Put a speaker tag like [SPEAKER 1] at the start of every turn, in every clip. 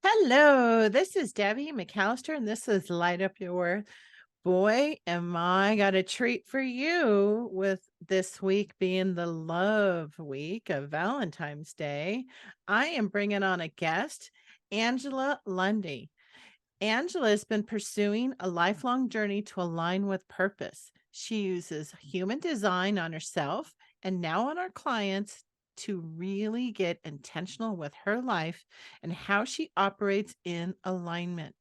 [SPEAKER 1] Hello, this is Debbie McAllister, and this is Light Up Your World. Boy, am I got a treat for you with this week being the love week of Valentine's Day. I am bringing on a guest, Angela Lundy. Angela has been pursuing a lifelong journey to align with purpose. She uses human design on herself and now on our clients to really get intentional with her life and how she operates in alignment.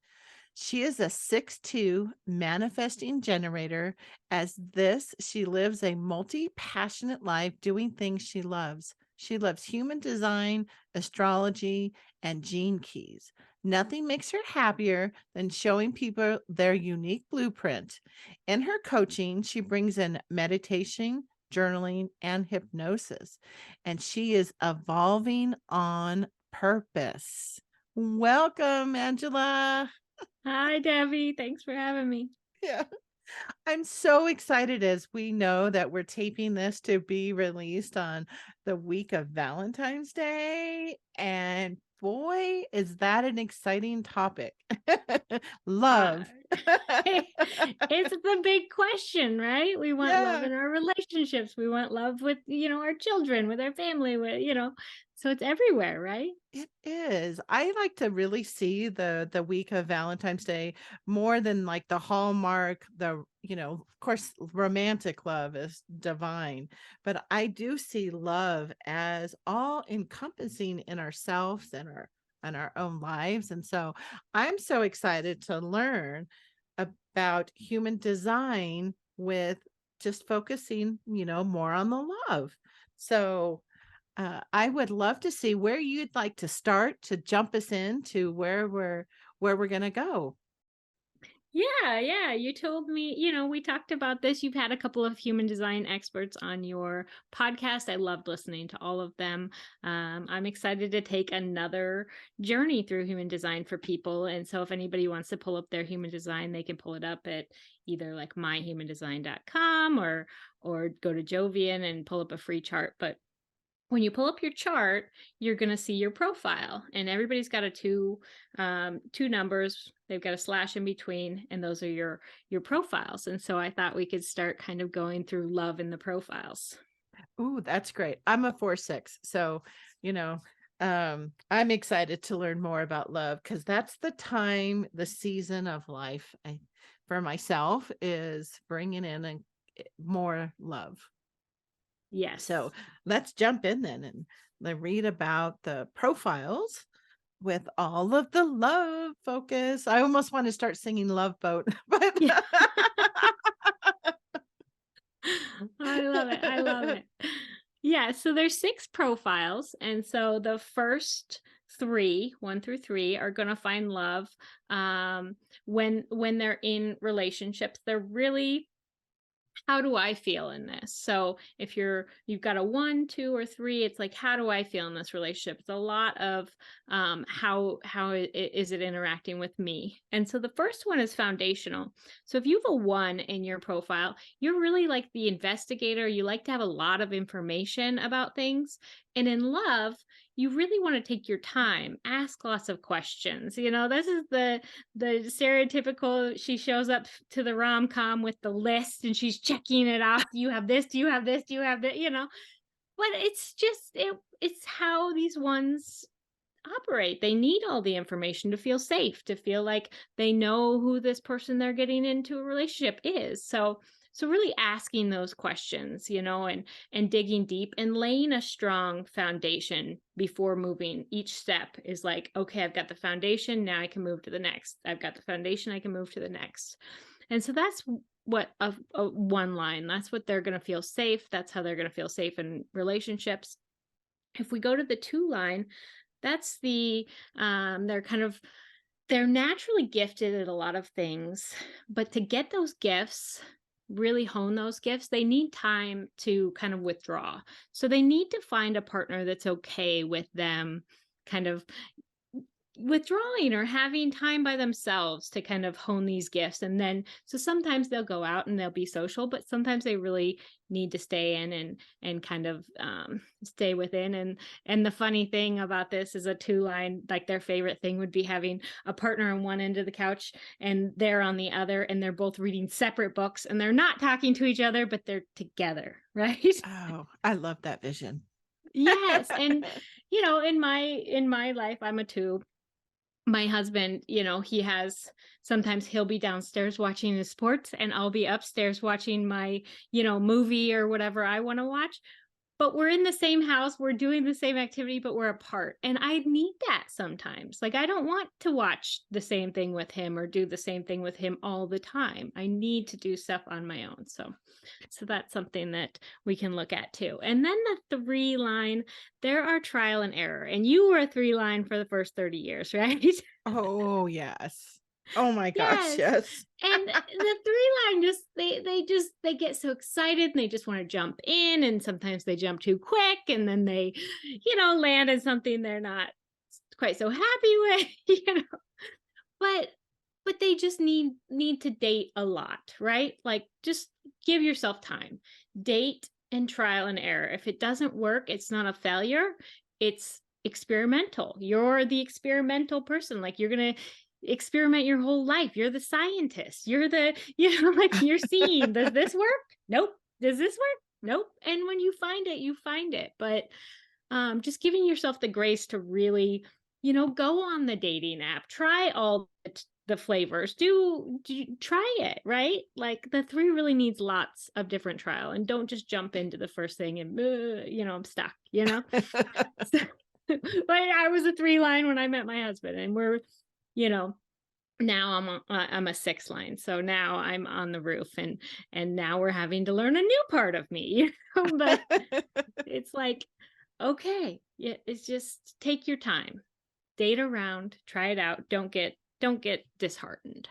[SPEAKER 1] She is a 6'2" manifesting generator. As this, she lives a multi passionate life doing things she loves. She loves human design, astrology, and gene keys. Nothing makes her happier than showing people their unique blueprint. In her coaching, she brings in meditation, journaling, and hypnosis, and she is evolving on purpose. Welcome, Angela.
[SPEAKER 2] Hi, Debbie. Thanks for having me.
[SPEAKER 1] Yeah. I'm so excited as we know that we're taping this to be released on the week of Valentine's Day. And boy, is that an exciting topic.
[SPEAKER 2] Uh,
[SPEAKER 1] Love.
[SPEAKER 2] it's the big question, right? We want love
[SPEAKER 1] Yeah.
[SPEAKER 2] in our relationships. We want love with, our children, with our family, so it's everywhere, right?
[SPEAKER 1] It is. I like to really see the week of Valentine's Day more than like the Hallmark, of course, romantic love is divine, but I do see love as all encompassing in ourselves and our own lives. And so I'm so excited to learn about human design with just focusing, more on the love. So I would love to see where you'd like to start to jump us into where we're gonna go.
[SPEAKER 2] Yeah, yeah. You told me, we talked about this. You've had a couple of human design experts on your podcast. I loved listening to all of them. I'm excited to take another journey through human design for people. And so if anybody wants to pull up their human design, they can pull it up at either like myhumandesign.com or go to Jovian and pull up a free chart. But when you pull up your chart, you're going to see your profile, and everybody's got two numbers. They've got a slash in between, and those are your profiles. And so I thought we could start kind of going through love in the profiles.
[SPEAKER 1] Ooh, that's great. I'm a 4/6, so, you know, I'm excited to learn more about love because that's the time, the season of life for myself is bringing in more love. So
[SPEAKER 2] Yes.
[SPEAKER 1] let's jump in then and read about the profiles with all of the love focus. I almost want to start singing Love Boat, but
[SPEAKER 2] Yeah. I love it. I love it. Yeah, so there's 6 profiles, and so the first 3, 1 through 3, are gonna find love, when they're in relationships. They're really, how do I feel in this? So if you've got a 1, 2, or 3, it's like, how do I feel in this relationship? It's a lot of is it interacting with me? And so the first one is foundational. So if you have a 1 in your profile, you're really like the investigator. You like to have a lot of information about things. And in love, you really want to take your time, ask lots of questions. This is the stereotypical, she shows up to the rom-com with the list and she's checking it off. Do you have this? Do you have this? Do you have that? But it's how these ones operate. They need all the information to feel safe, to feel like they know who this person they're getting into a relationship is. So really asking those questions, and digging deep and laying a strong foundation before moving. Each step is like, okay, I've got the foundation, now I can move to the next. I've got the foundation, I can move to the next. And so that's what a one line, that's what they're going to feel safe. That's how they're going to feel safe in relationships. If we go to the 2 line, that's they're naturally gifted at a lot of things, but to get those gifts, really hone those gifts, they need time to kind of withdraw. So they need to find a partner that's okay with them kind of withdrawing or having time by themselves to kind of hone these gifts. And then, so sometimes they'll go out and they'll be social, but sometimes they really need to stay in and kind of stay within. And the funny thing about this is a 2-line, like their favorite thing would be having a partner on one end of the couch and they're on the other, and they're both reading separate books and they're not talking to each other, but they're together, right?
[SPEAKER 1] Oh, I love that vision.
[SPEAKER 2] Yes. And in my life, I'm a 2. My husband, sometimes he'll be downstairs watching his sports and I'll be upstairs watching my, movie or whatever I want to watch. But we're in the same house, we're doing the same activity, but we're apart. And I need that sometimes. Like, I don't want to watch the same thing with him or do the same thing with him all the time. I need to do stuff on my own. So that's something that we can look at too. And then the 3-line, there are trial and error. And you were a 3-line for the first 30 years, right?
[SPEAKER 1] Oh, yes. Oh my gosh,
[SPEAKER 2] Yes.
[SPEAKER 1] yes.
[SPEAKER 2] And the 3-line they get so excited and they just want to jump in, and sometimes they jump too quick and then they, land in something they're not quite so happy with, But they just need to date a lot, right? Like, just give yourself time. Date and trial and error. If it doesn't work, it's not a failure. It's experimental. You're the experimental person. Like, you're going to experiment your whole life. You're the scientist. You're the, like, you're seeing, does this work? Nope. Does this work? Nope. And when you find it, you find it. But just giving yourself the grace to really, go on the dating app, try all the flavors, do try it, right? Like, the 3 really needs lots of different trial, and don't just jump into the first thing and, I'm stuck, So, like, I was a 3-line when I met my husband, and we're, now I'm a 6-line. So now I'm on the roof, and now we're having to learn a new part of me, but it's like, okay, yeah, it's just take your time, date around, try it out. Don't get disheartened.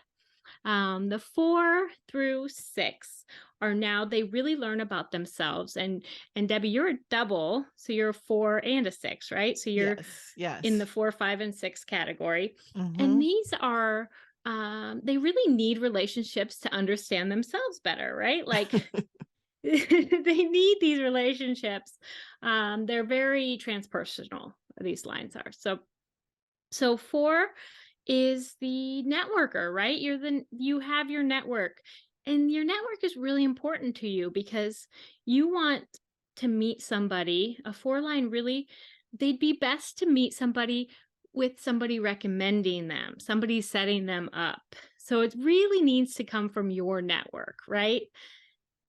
[SPEAKER 2] The 4 through 6 are now, they really learn about themselves. And Debbie, you're a double, so you're a 4 and a 6, right? So you're
[SPEAKER 1] Yes,
[SPEAKER 2] in the
[SPEAKER 1] yes.
[SPEAKER 2] 4, 5, and 6 category. And
[SPEAKER 1] Mhm.
[SPEAKER 2] these are, they really need relationships to understand themselves better, right? Like, they need these relationships. They're very transpersonal, these lines are. So 4 is the networker, right? You have your network, and your network is really important to you because you want to meet somebody. A 4-line, really, they'd be best to meet somebody with somebody recommending them, somebody setting them up. So it really needs to come from your network, right?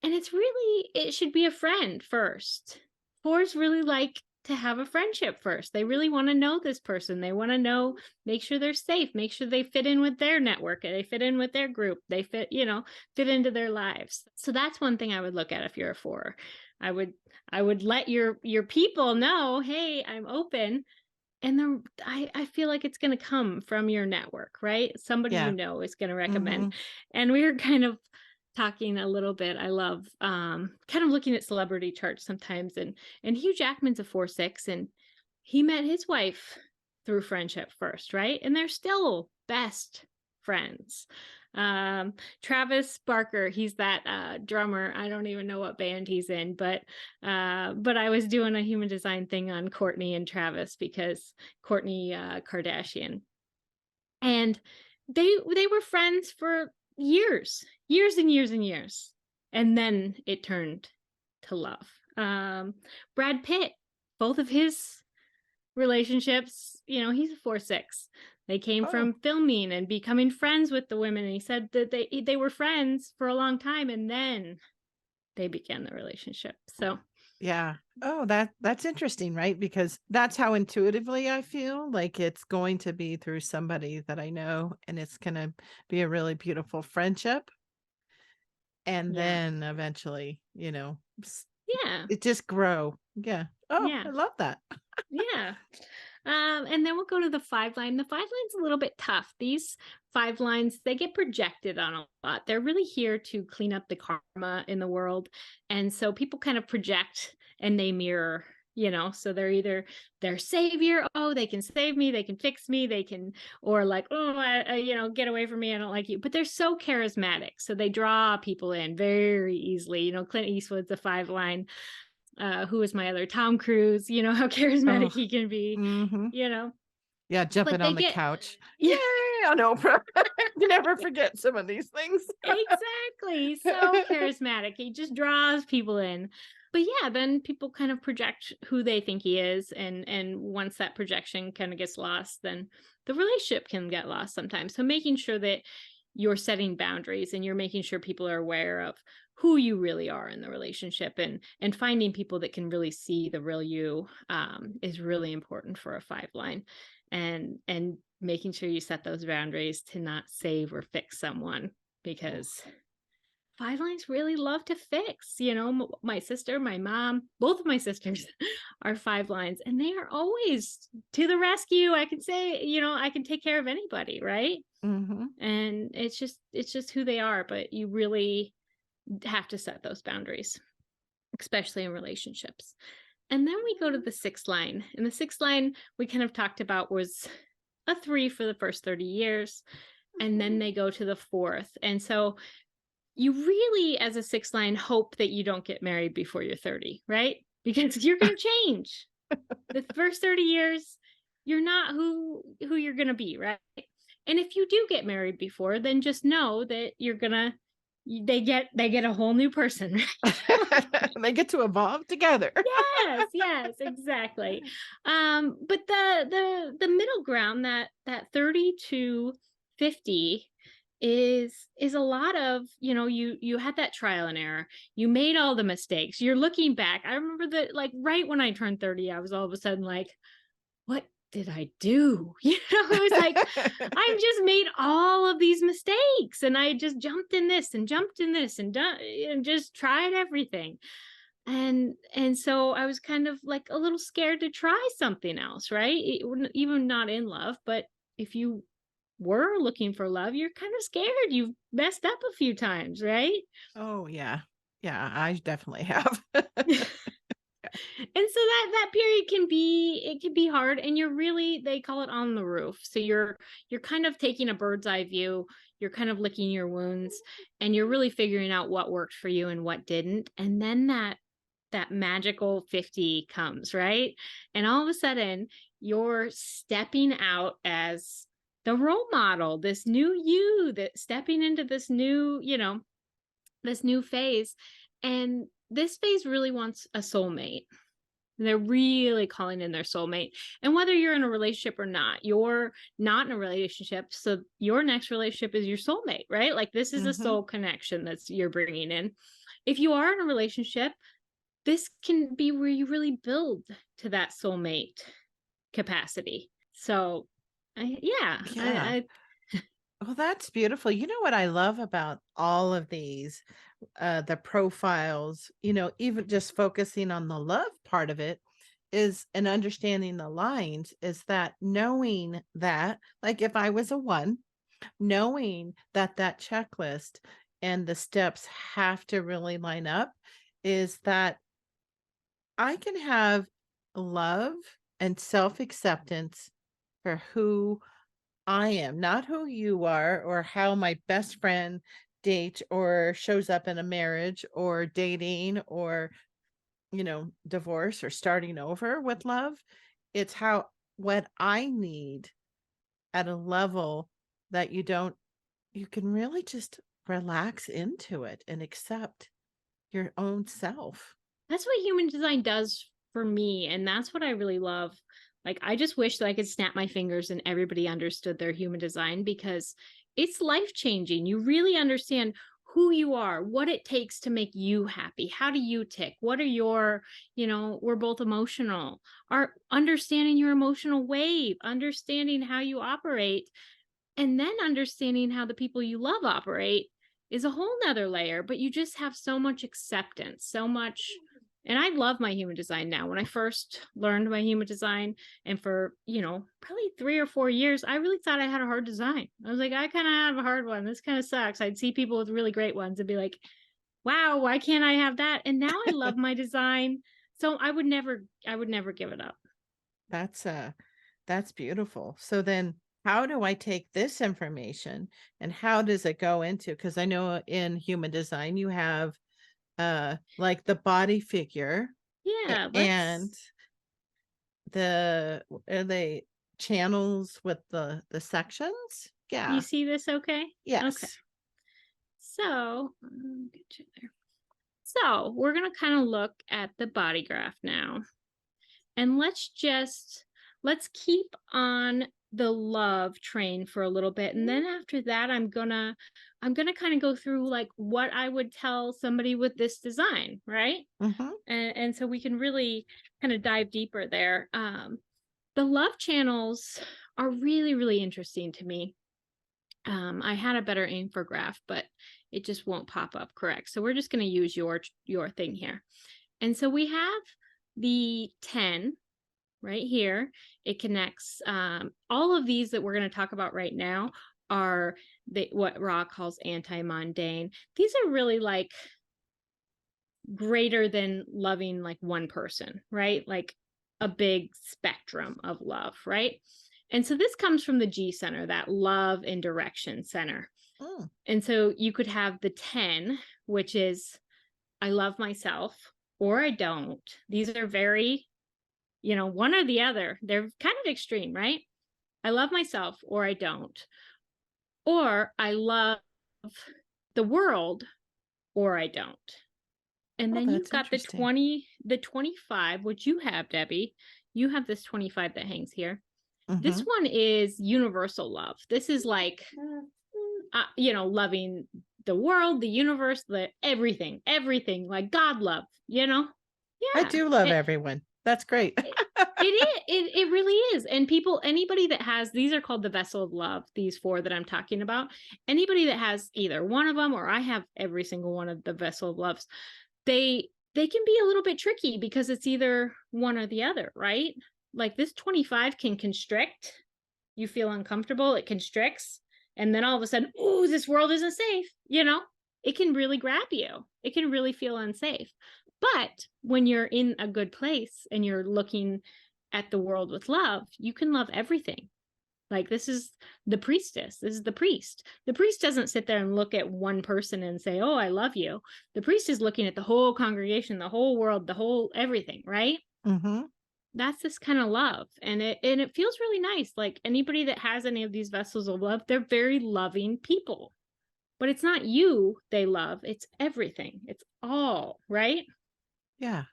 [SPEAKER 2] And it should be a friend first. 4s really like to have a friendship first. They really want to know this person. They want to know, make sure they're safe, make sure they fit in with their network, they fit in with their group, they fit into their lives. So that's one thing I would look at if you're a 4. I would let your people know, hey, I'm open. And then I feel like it's going to come from your network, right? Somebody
[SPEAKER 1] Yeah.
[SPEAKER 2] is going to recommend.
[SPEAKER 1] Mhm.
[SPEAKER 2] And we were kind of talking a little bit. I love kind of looking at celebrity charts sometimes. And Hugh Jackman's a 4/6, and he met his wife through friendship first, right? And they're still best friends. Travis Barker, he's that drummer. I don't even know what band he's in, but I was doing a human design thing on Courtney and Travis because Courtney Kardashian, and they were friends for years and years and years, and then it turned to love. Brad Pitt, both of his relationships, he's a 4/6. They came
[SPEAKER 1] Oh,
[SPEAKER 2] from filming and becoming friends with the women. And he said that they were friends for a long time, and then they began the relationship. So
[SPEAKER 1] yeah. Oh, that's interesting, right? Because that's how intuitively I feel like it's going to be through somebody that I know, and it's gonna be a really beautiful friendship. And
[SPEAKER 2] yeah,
[SPEAKER 1] then eventually,
[SPEAKER 2] yeah,
[SPEAKER 1] it just grow. Yeah. Oh,
[SPEAKER 2] yeah,
[SPEAKER 1] I love that.
[SPEAKER 2] yeah. And then we'll go to the 5-line. The 5-line's a little bit tough. These 5-lines, they get projected on a lot. They're really here to clean up the karma in the world. And so people kind of project and they mirror So they're either their savior, oh, they can save me, they can fix me, they can, or like, oh, get away from me, I don't like you. But they're so charismatic, so they draw people in very easily. Clint Eastwood's a 5 line. Who is my other, Tom Cruise? How charismatic
[SPEAKER 1] Oh,
[SPEAKER 2] he can be.
[SPEAKER 1] hmm.
[SPEAKER 2] You know,
[SPEAKER 1] Yeah,
[SPEAKER 2] but
[SPEAKER 1] jumping
[SPEAKER 2] they
[SPEAKER 1] on the
[SPEAKER 2] get
[SPEAKER 1] couch.
[SPEAKER 2] yeah,
[SPEAKER 1] Yay on Oprah. You never forget some of these things.
[SPEAKER 2] exactly. He's so charismatic. He just draws people in. But yeah, then people kind of project who they think he is, and once that projection kind of gets lost, then the relationship can get lost sometimes. So making sure that you're setting boundaries and you're making sure people are aware of who you really are in the relationship, and finding people that can really see the real you is really important for a 5 line, and making sure you set those boundaries to not save or fix someone, because 5 lines really love to fix. My sister, my mom, both of my sisters are 5 lines, and they are always to the rescue. I can say, I can take care of anybody, right?
[SPEAKER 1] Hmm.
[SPEAKER 2] And it's just who they are. But you really have to set those boundaries, especially in relationships. And then we go to the 6th line. And the 6th line we kind of talked about was a 3 for the first 30 years. And then they go to the 4th. And so you really, as a 6th line, hope that you don't get married before you're 30, right? Because you're going to change. The first 30 years, you're not who you're going to be, right? And if you do get married before, then just know that they get a whole new person.
[SPEAKER 1] They get to evolve together.
[SPEAKER 2] Yes, exactly. But the middle ground, that 30 to 50, is a lot of, you had that trial and error. You made all the mistakes. You're looking back. I remember that, like, right when I turned 30, I was all of a sudden like, what did I do? It was like, I just made all of these mistakes, and I just jumped in this and jumped in this and done and just tried everything. And so I was kind of like a little scared to try something else, right? Even not in love, but if you were looking for love, you're kind of scared. You've messed up a few times, right?
[SPEAKER 1] Oh, yeah. Yeah, I definitely have.
[SPEAKER 2] And so that period can be hard, and you're really, they call it on the roof. So you're kind of taking a bird's eye view. You're kind of licking your wounds, and you're really figuring out what worked for you and what didn't. And then that magical 50 comes, right? And all of a sudden, you're stepping out as the role model, this new you, that stepping into this new phase. And this phase really wants a soulmate. They're really calling in their soulmate. And whether you're in a relationship or not, you're not in a relationship, so your next relationship is your soulmate, right? Like, this is a
[SPEAKER 1] Hmm.
[SPEAKER 2] soul connection that's you're bringing in. If you are in a relationship, this can be where you really build to that soulmate capacity. So, yeah,
[SPEAKER 1] Yeah. Well, that's beautiful. You know what I love about all of these, the profiles, even just focusing on the love part of it is, and understanding the lines, is that knowing that, like, if I was a 1, knowing that that checklist and the steps have to really line up, is that I can have love and self-acceptance for who I am, not who you are or how my best friend dates or shows up in a marriage or dating or, divorce or starting over with love. It's how, what I need at a level that you can really just relax into it and accept your own self.
[SPEAKER 2] that's what human design does for me. And that's what I really love. Like, I just wish that I could snap my fingers and everybody understood their human design, because it's life changing. You really understand who you are, what it takes to make you happy. How do you tick? What are your, we're both emotional. Are understanding your emotional wave, understanding how you operate, and then understanding how the people you love operate is a whole nother layer. But you just have so much acceptance, so much. And I love my human design now. When I first learned my human design, and for, probably 3 or 4 years, I really thought I had a hard design. I was like, I kind of have a hard one. This kind of sucks. I'd see people with really great ones and be like, wow, why can't I have that? And now I love my design So I would never give it up.
[SPEAKER 1] That's beautiful. So then how do I take this information and how does it go into, because I know in human design you have like the body figure
[SPEAKER 2] Yeah,
[SPEAKER 1] and
[SPEAKER 2] let's
[SPEAKER 1] are they channels with the sections?
[SPEAKER 2] you
[SPEAKER 1] Yeah.
[SPEAKER 2] see this okay? Okay.
[SPEAKER 1] Yes.
[SPEAKER 2] So, get you there. So, we're going to kind of look at the body graph now. And let's keep on the love train for a little bit, and then after that I'm gonna kind of go through like what I would tell somebody with this design, right?
[SPEAKER 1] Mm-hmm.
[SPEAKER 2] And so we can really kind of dive deeper there. The love channels are really, really interesting to me. I had a better infograph, but it just won't pop up correct, so we're just going to use your thing here. And so we have the 10 right here. It connects all of these that we're going to talk about right now are what Ra calls anti-mundane. These are really like greater than loving like one person, right? Like a big spectrum of love, right? And so this comes from the G center, that love and direction center.
[SPEAKER 1] Mm.
[SPEAKER 2] And so you could have the 10, which is I love myself or I don't. These are very, one or the other. They're kind of extreme, right? I love myself or I don't. Or I love the world or I don't. And
[SPEAKER 1] Oh,
[SPEAKER 2] then you've
[SPEAKER 1] that's
[SPEAKER 2] got the
[SPEAKER 1] interesting.
[SPEAKER 2] 25, which you have, Debbie. You have this 25 that hangs here. This
[SPEAKER 1] Mm-hmm.
[SPEAKER 2] one is universal love. This is like, loving the world, the universe, everything, like God love,
[SPEAKER 1] I
[SPEAKER 2] Yeah.
[SPEAKER 1] do love everyone. That's great.
[SPEAKER 2] It, it really is. And anybody that has, these are called the vessel of love, these four that I'm talking about. Anybody that has either one of them, or I have every single one of the vessel of loves, they can be a little bit tricky because it's either one or the other, right? Like this 25 can constrict. You feel uncomfortable, it constricts, and then all of a sudden, oh, this world isn't safe. It can really grab you. It can really feel unsafe. But when you're in a good place and you're looking at the world with love, you can love everything. Like this is the priestess. This is the priest. The priest doesn't sit there and look at one person and say, "Oh, I love you." The priest is looking at the whole congregation, the whole world, the whole everything, right?
[SPEAKER 1] Mm-hmm.
[SPEAKER 2] That's this kind of love. And it feels really nice. Like anybody that has any of these vessels of love, they're very loving people. But it's not you they love, it's everything. It's all, right?
[SPEAKER 1] Yeah.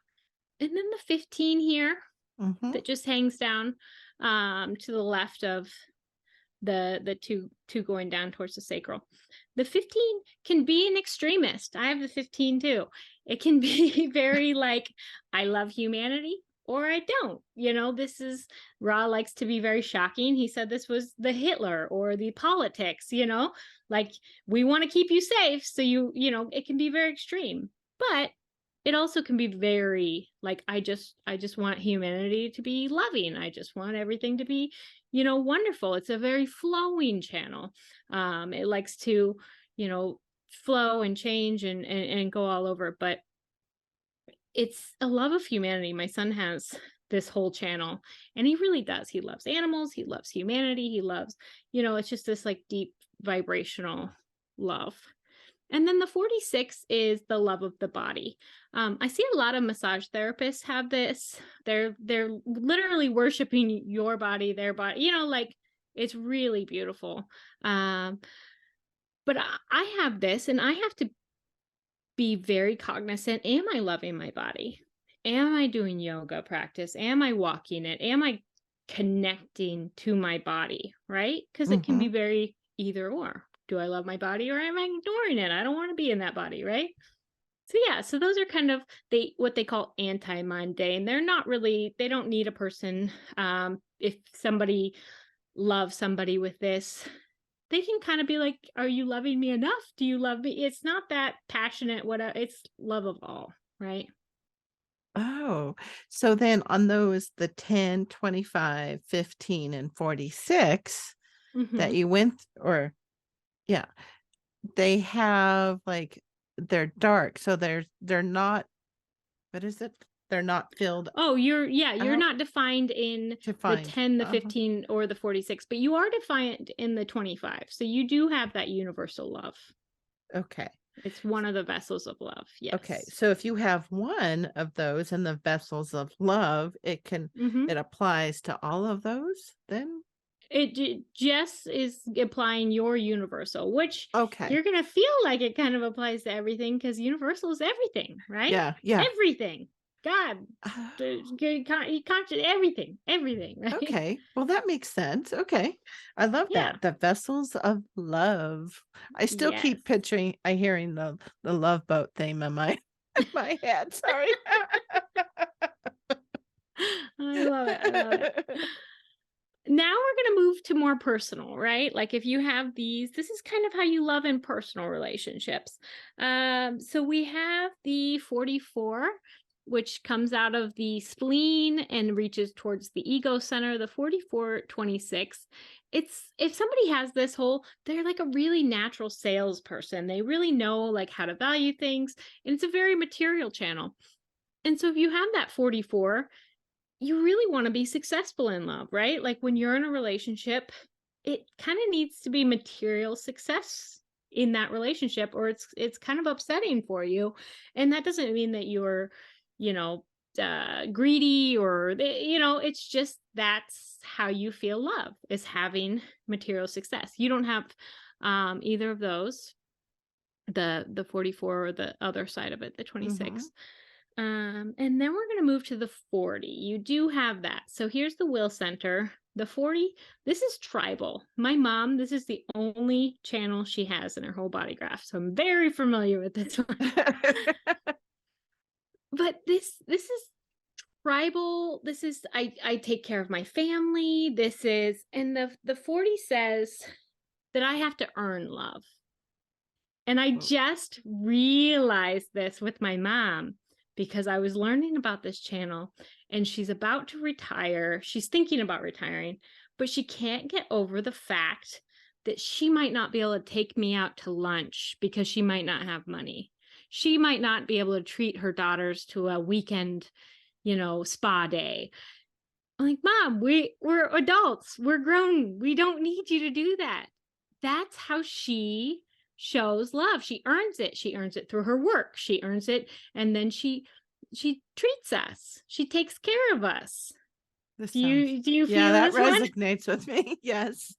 [SPEAKER 2] And then the 15 here
[SPEAKER 1] Mm-hmm.
[SPEAKER 2] that just hangs down to the left of the two going down towards the sacral. The 15 can be an extremist. I have the 15 too. It can be very like, I love humanity or I don't. This is Ra likes to be very shocking. He said this was the Hitler or the politics, like we want to keep you safe. So it can be very extreme. But it also can be very like I just want humanity to be loving. I just want everything to be wonderful. It's a very flowing channel. It likes to flow and change and go all over, but it's a love of humanity. My son has this whole channel and he really does. He loves animals, he loves humanity, he loves, it's just this like deep vibrational love. And then the 46 is the love of the body. I see a lot of massage therapists have this. They're literally worshiping your body, their body. Like it's really beautiful. But I have this, and I have to be very cognizant. Am I loving my body? Am I doing yoga practice? Am I walking it? Am I connecting to my body? Right? Because it can
[SPEAKER 1] Mm-hmm.
[SPEAKER 2] be very either or. Do I love my body or am I ignoring it? I don't want to be in that body, right? So yeah, so those are kind of what they call anti-mundane. They're not really, they don't need a person. If somebody loves somebody with this, they can kind of be like, are you loving me enough? Do you love me? It's not that passionate, whatever, it's love of all, right?
[SPEAKER 1] Oh, so then on those, the 10, 25, 15, and 46 that
[SPEAKER 2] Mm-hmm.
[SPEAKER 1] you went, or yeah, they have like they're dark. So they're not, what is it? They're not filled
[SPEAKER 2] Oh, you're
[SPEAKER 1] out
[SPEAKER 2] not defined in
[SPEAKER 1] to
[SPEAKER 2] the
[SPEAKER 1] find.
[SPEAKER 2] 10, the 15, or the 46, but you are defined in the 25. So you do have that universal love.
[SPEAKER 1] Okay.
[SPEAKER 2] It's one of the vessels of love.
[SPEAKER 1] Okay.
[SPEAKER 2] Yes.
[SPEAKER 1] So if you have one of those in the vessels of love,
[SPEAKER 2] Mm-hmm.
[SPEAKER 1] it applies to all of those then?
[SPEAKER 2] It just is applying your universsul, which
[SPEAKER 1] Okay.
[SPEAKER 2] you're going to feel like it kind of applies to everything because universal is everything, right?
[SPEAKER 1] Yeah. Yeah.
[SPEAKER 2] Everything. God, everything, right?
[SPEAKER 1] Okay. Well, that makes sense. Okay. I love
[SPEAKER 2] Yeah.
[SPEAKER 1] that. The vessels of love. I still
[SPEAKER 2] Yes.
[SPEAKER 1] keep hearing the love boat theme in my in my head. Sorry.
[SPEAKER 2] I love it. I love it. Now we're going to move to more personal, right? Like if you have these, this is kind of how you love in personal relationships. So we have the 44, which comes out of the spleen and reaches towards the ego center, the 4426. It's if somebody has this whole, they're like a really natural salesperson. They really know like how to value things, and it's a very material channel. And so if you have that 44, you really want to be successful in love, right? Like when you're in a relationship, it kind of needs to be material success in that relationship, or it's kind of upsetting for you. And that doesn't mean that you're, you know, greedy or it's just that's how you feel love is having material success. You don't have either of those, the 44 or the other side of it, the 26.
[SPEAKER 1] Mhm.
[SPEAKER 2] And then we're going to move to the 40. You do have that. So here's the will center. The 40, this is tribal. My mom, this is the only channel she has in her whole body graph. So I'm very familiar with this one. But this is tribal. This is I take care of my family. This is, and the 40 says that I have to earn love. And I just realized this with my mom because I was learning about this channel, and she's about to retire. She's thinking about retiring, but she can't get over the fact that she might not be able to take me out to lunch because she might not have money. She might not be able to treat her daughters to a weekend, spa day. I'm like, Mom, we're adults. We're grown. We don't need you to do that. That's how she shows love. She earns it. She earns it through her work. She earns it, and then she treats us. She takes care of us.
[SPEAKER 1] This
[SPEAKER 2] Do
[SPEAKER 1] sounds
[SPEAKER 2] you
[SPEAKER 1] Yeah,
[SPEAKER 2] feel
[SPEAKER 1] that
[SPEAKER 2] this one?
[SPEAKER 1] resonates with me. Yes.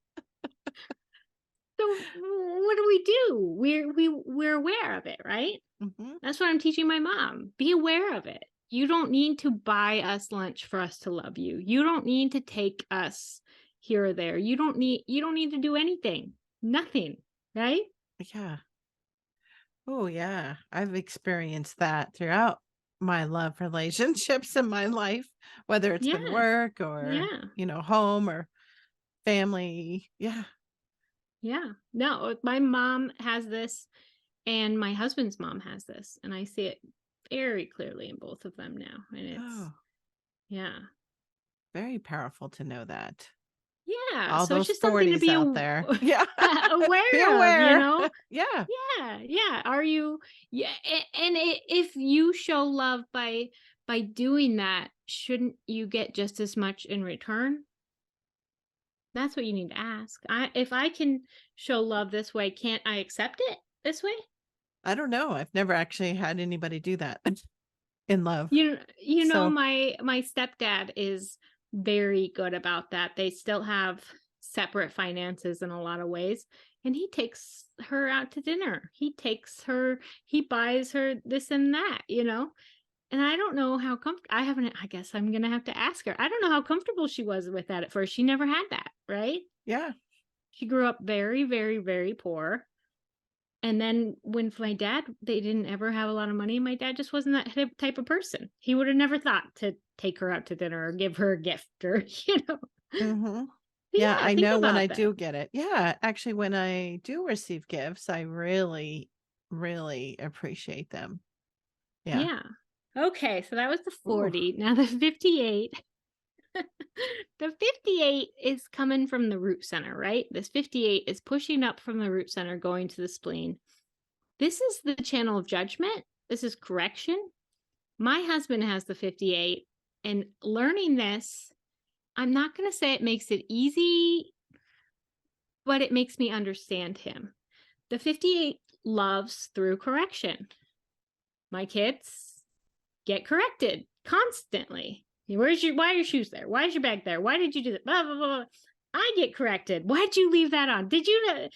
[SPEAKER 2] So what do? We're aware of it, right?
[SPEAKER 1] Mhm.
[SPEAKER 2] That's what I'm teaching my mom. Be aware of it. You don't need to buy us lunch for us to love you. You don't need to take us here or there. You don't need to do anything. Nothing, right?
[SPEAKER 1] Yeah. Oh, yeah. I've experienced that throughout my love relationships in my life, whether it's been
[SPEAKER 2] Yeah.
[SPEAKER 1] work or,
[SPEAKER 2] Yeah.
[SPEAKER 1] home or family. Yeah.
[SPEAKER 2] Yeah. No, my mom has this and my husband's mom has this, and I see it very clearly in both of them now. And it's,
[SPEAKER 1] Oh,
[SPEAKER 2] yeah.
[SPEAKER 1] very powerful to know that.
[SPEAKER 2] Yeah.
[SPEAKER 1] All
[SPEAKER 2] So it's
[SPEAKER 1] those
[SPEAKER 2] just something to
[SPEAKER 1] 40s
[SPEAKER 2] be
[SPEAKER 1] out there. Yeah. Be
[SPEAKER 2] aware of,
[SPEAKER 1] aware. Yeah.
[SPEAKER 2] Yeah. Yeah. Are you, yeah. And if you show love by doing that, shouldn't you get just as much in return? That's what you need to ask. If I can show love this way, can't I accept it this way?
[SPEAKER 1] I don't know. I've never actually had anybody do that in love. So,
[SPEAKER 2] My stepdad is very good about that. They still have separate finances in a lot of ways, and he takes her out to dinner. He buys her this and that. And I don't know how I guess I'm gonna have to ask her. I don't know how comfortable she was with that at first. She never had that, right?
[SPEAKER 1] yeah.
[SPEAKER 2] She grew up very, very, very poor. And then when my dad, they didn't ever have a lot of money. My dad just wasn't that type of person. He would have never thought to take her out to dinner or give her a gift or.
[SPEAKER 1] Mhm.
[SPEAKER 2] But
[SPEAKER 1] Yeah,
[SPEAKER 2] yeah,
[SPEAKER 1] I
[SPEAKER 2] think
[SPEAKER 1] know when I
[SPEAKER 2] about that.
[SPEAKER 1] do get it. Yeah, actually, when I do receive gifts, I really, really appreciate them. Yeah.
[SPEAKER 2] Yeah. Okay, so that was the
[SPEAKER 1] Ooh.
[SPEAKER 2] 40. Now the 58. The 58 is coming from the root center, right? This 58 is pushing up from the root center, going to the spleen. This is the channel of judgment. This is correction. My husband has the 58, and learning this, I'm not going to say it makes it easy, but it makes me understand him. The 58 loves through correction. My kids get corrected constantly. Why are your shoes there? Why is your bag there? Why did you do that? Blah, blah, blah. I get corrected. Why'd you leave that on? Did you?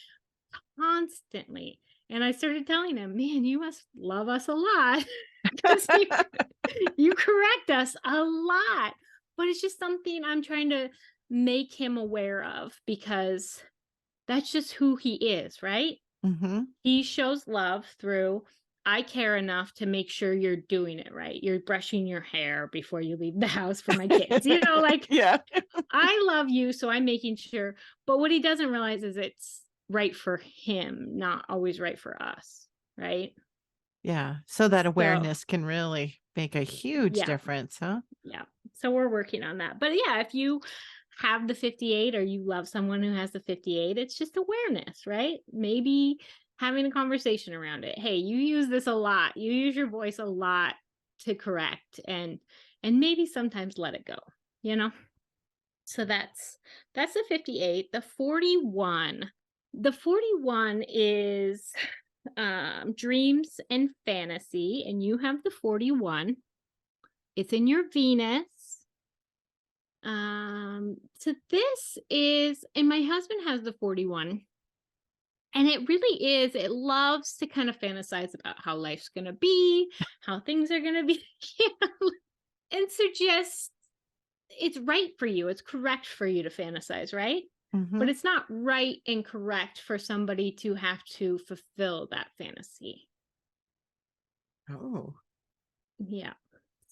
[SPEAKER 2] Constantly. And I started telling him, man, you must love us a lot because you correct us a lot. But it's just something I'm trying to make him aware of because that's just who he is, right?
[SPEAKER 1] Mm-hmm.
[SPEAKER 2] He shows love through, I care enough to make sure you're doing it right. You're brushing your hair before you leave the house for my kids. Like,
[SPEAKER 1] Yeah.
[SPEAKER 2] I love you, so I'm making sure. But what he doesn't realize is it's right for him, not always right for us, right?
[SPEAKER 1] Yeah. So that
[SPEAKER 2] So,
[SPEAKER 1] awareness can really make a huge
[SPEAKER 2] yeah,
[SPEAKER 1] difference, huh?
[SPEAKER 2] yeah. So we're working on that. But yeah, if you have the 58 or you love someone who has the 58, it's just awareness, right? Maybe having a conversation around it. Hey, you use this a lot. You use your voice a lot to correct and maybe sometimes let it go, you know? So that's the 58. The 41. The 41 is dreams and fantasy, and you have the 41. It's in your Venus. So this is, and my husband has the 41. And it really is, it loves to kind of fantasize about how life's gonna be, how things are gonna be. And so just it's right for you. It's correct for you to fantasize, right?
[SPEAKER 1] Mm-hmm.
[SPEAKER 2] But it's not right and correct for somebody to have to fulfill that fantasy.
[SPEAKER 1] Oh.
[SPEAKER 2] Yeah.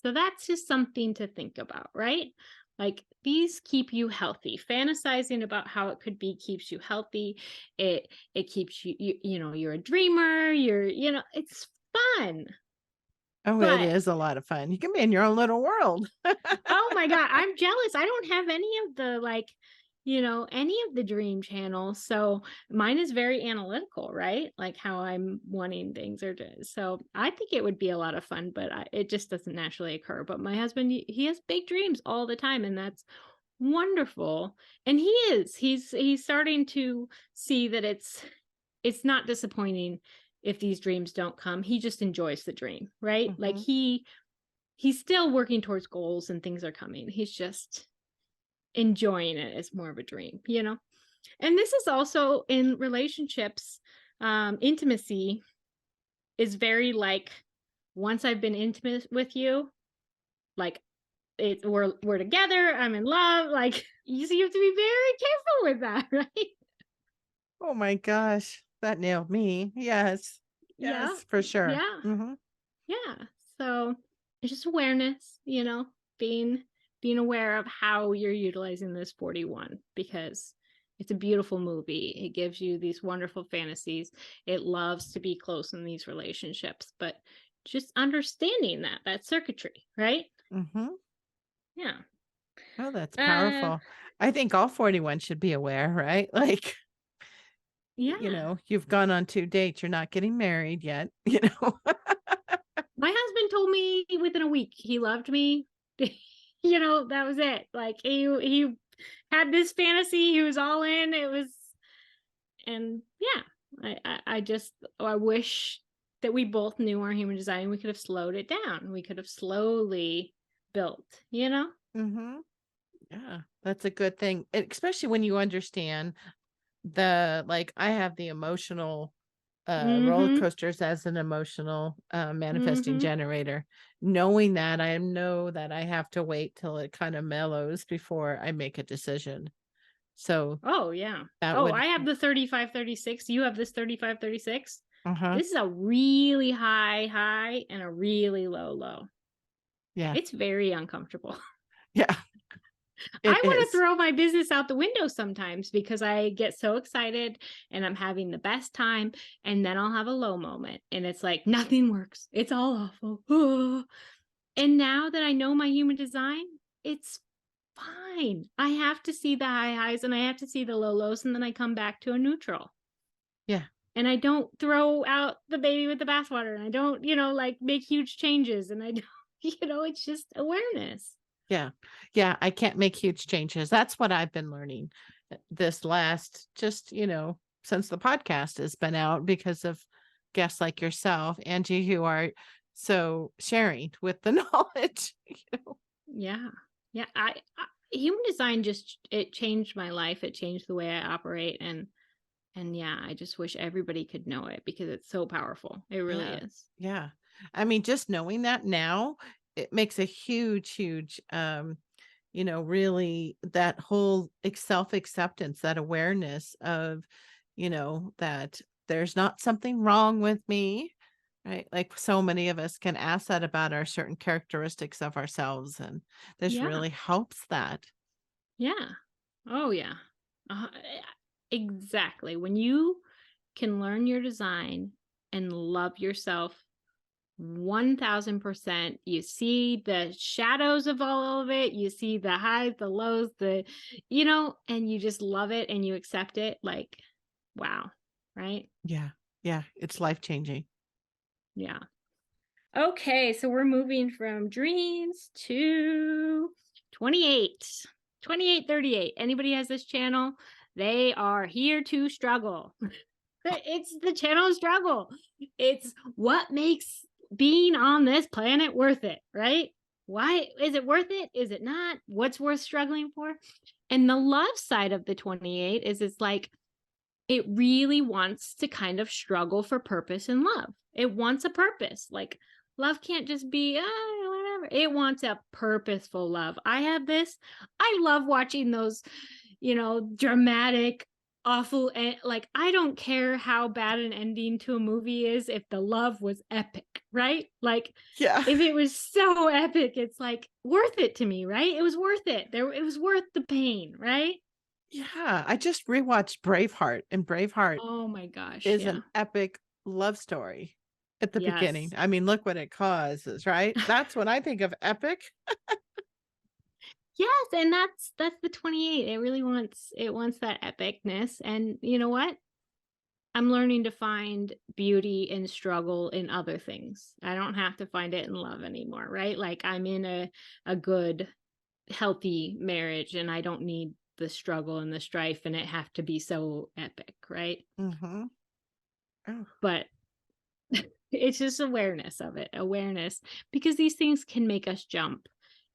[SPEAKER 2] So that's just something to think about, right? Like these keep you healthy. Fantasizing about how it could be keeps you healthy. It keeps you're a dreamer, it's fun.
[SPEAKER 1] Oh, it
[SPEAKER 2] But
[SPEAKER 1] is a lot of fun. You can be in your own little world.
[SPEAKER 2] oh my God, I'm jealous. I don't have any of the any of the dream channels. So mine is very analytical, right? Like how I'm wanting things so I think it would be a lot of fun, but it just doesn't naturally occur. But my husband, he has big dreams all the time, and that's wonderful. And he's starting to see that it's not disappointing if these dreams don't come. He just enjoys the dream, right? Like
[SPEAKER 1] Mm-hmm.
[SPEAKER 2] he's still working towards goals and things are coming. He's just enjoying it as more of a dream, And this is also in relationships. Intimacy is very like, once I've been intimate with you, like we're together, I'm in love. Like you have to be very careful with that, right?
[SPEAKER 1] Oh my gosh. That nailed me. Yes.
[SPEAKER 2] Yeah.
[SPEAKER 1] Yes, for sure.
[SPEAKER 2] Yeah.
[SPEAKER 1] Mm-hmm.
[SPEAKER 2] Yeah. So it's just awareness, being aware of how you're utilizing this 41 because it's a beautiful movie. It gives you these wonderful fantasies. It loves to be close in these relationships, but just understanding that circuitry, right?
[SPEAKER 1] Mm-hmm.
[SPEAKER 2] Yeah.
[SPEAKER 1] Oh, that's
[SPEAKER 2] Uh
[SPEAKER 1] powerful. I think all 41 should be aware, right? Like,
[SPEAKER 2] yeah.
[SPEAKER 1] you've gone on 2 dates, you're not getting married yet,
[SPEAKER 2] My husband told me within a week he loved me. That was it. Like he had this fantasy, he was all in. It was, and yeah, I wish that we both knew our human design. We could have slowed it down. We could have slowly built.
[SPEAKER 1] Mhm. Yeah, that's a good thing, and especially when you understand I have the emotional, roller
[SPEAKER 2] Mm-hmm.
[SPEAKER 1] coasters as an emotional, manifesting
[SPEAKER 2] Mm-hmm.
[SPEAKER 1] generator. Knowing that, I know that I have to wait till it kinda mellows before I make a decision. So,
[SPEAKER 2] Oh yeah.
[SPEAKER 1] that
[SPEAKER 2] Oh,
[SPEAKER 1] would
[SPEAKER 2] I have the 35-36. You have this 35-36.
[SPEAKER 1] Uh-huh.
[SPEAKER 2] This is a really high and a really low.
[SPEAKER 1] Yeah.
[SPEAKER 2] It's very uncomfortable.
[SPEAKER 1] Yeah,
[SPEAKER 2] I
[SPEAKER 1] it
[SPEAKER 2] want to
[SPEAKER 1] is.
[SPEAKER 2] throw my business out the window sometimes because I get so excited and I'm having the best time. And then I'll have a low moment and it's like nothing works. It's all awful. And now that I know my human design, it's fine. I have to see the high highs and I have to see the low lows, and then I come back to a neutral.
[SPEAKER 1] Yeah.
[SPEAKER 2] And I don't throw out the baby with the bathwater, and I don't, like make huge changes. And I don't. It's just awareness.
[SPEAKER 1] Yeah. Yeah. I can't make huge changes. That's what I've been learning this last, just, since the podcast has been out because of guests like yourself, Angie, who are so sharing with the knowledge.
[SPEAKER 2] Yeah. Yeah. Human design just, it changed my life. It changed the way I operate. And yeah, I just wish everybody could know it because it's so powerful. It really
[SPEAKER 1] Yeah.
[SPEAKER 2] is.
[SPEAKER 1] Yeah. I mean, just knowing that now, it makes a huge, huge, really that whole self-acceptance, that awareness of, that there's not something wrong with me, right? Like so many of us can ask that about our certain characteristics of ourselves. And this
[SPEAKER 2] Yeah.
[SPEAKER 1] really helps that.
[SPEAKER 2] Yeah. Oh, yeah. Exactly. When you can learn your design and love yourself 1000%, you see the shadows of all of it, you see the highs, the lows, and you just love it and you accept it. Like, wow. Right?
[SPEAKER 1] Yeah. Yeah. It's life changing.
[SPEAKER 2] Yeah. Okay. So we're moving from dreams to 28. 2838. Anybody has this channel? They are here to struggle. It's the channel struggle. It's what makes being on this planet worth it, right? Why is it worth it? Is it not? What's worth struggling for? And the love side of the 28 is it's like it really wants to kind of struggle for purpose in love. It wants a purpose. Like love can't just be whatever. It wants a purposeful love. I have this. I love watching those, dramatic, awful, and like I don't care how bad an ending to a movie is if the love was epic, right? Like
[SPEAKER 1] Yeah.
[SPEAKER 2] if it was so epic, it's like worth it to me, right? It was worth it. It was worth the pain, right?
[SPEAKER 1] Yeah. I just rewatched Braveheart, and Braveheart
[SPEAKER 2] Oh my gosh,
[SPEAKER 1] is
[SPEAKER 2] yeah.
[SPEAKER 1] an epic love story at the beginning.
[SPEAKER 2] Yes.
[SPEAKER 1] I mean, look what it causes, right? That's when I think of epic.
[SPEAKER 2] Yes, and that's the 28. It wants that epicness. And you know what? I'm learning to find beauty and struggle in other things. I don't have to find it in love anymore, right? Like I'm in a good, healthy marriage and I don't need the struggle and the strife and it have to be so epic, right?
[SPEAKER 1] Mhm. Oh,
[SPEAKER 2] But it's just awareness of it, awareness, because these things can make us jump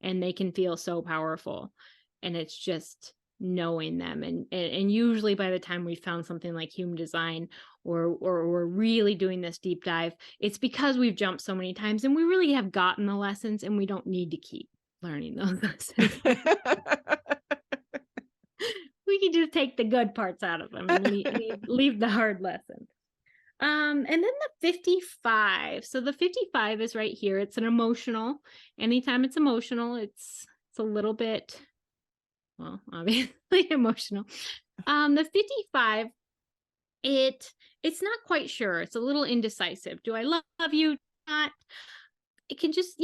[SPEAKER 2] and they can feel so powerful. And it's just knowing them. And usually by the time we found something like human design or we're really doing this deep dive, it's because we've jumped so many times and we really have gotten the lessons and we don't need to keep learning those lessons. We can just take the good parts out of them and leave the hard lessons. And then the 55. So the 55 is right here. It's an emotional. Anytime it's emotional, it's a little bit, well, obviously emotional. The 55, it's not quite sure. It's a little indecisive. Do I love you? Not. It can just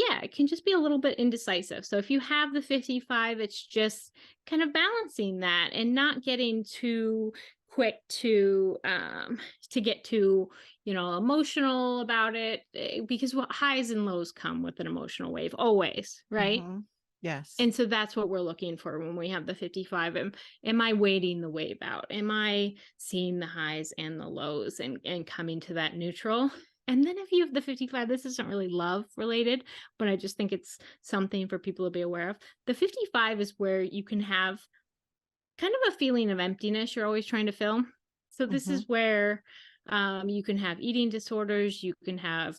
[SPEAKER 2] be a little bit indecisive. So if you have the 55, it's just kind of balancing that and not getting too quick to get too, emotional about it, because what highs and lows come with an emotional wave always, right?
[SPEAKER 1] Mhm. Yes.
[SPEAKER 2] And so that's what we're looking for when we have the 55. Am I waiting the wave out? Am I seeing the highs and the lows and coming to that neutral? And then if you have the 55, this isn't really love related, but I just think it's something for people to be aware of. The 55 is where you can have kind of a feeling of emptiness you're always trying to fill. So this
[SPEAKER 1] Mhm.
[SPEAKER 2] is where you can have eating disorders, you can have,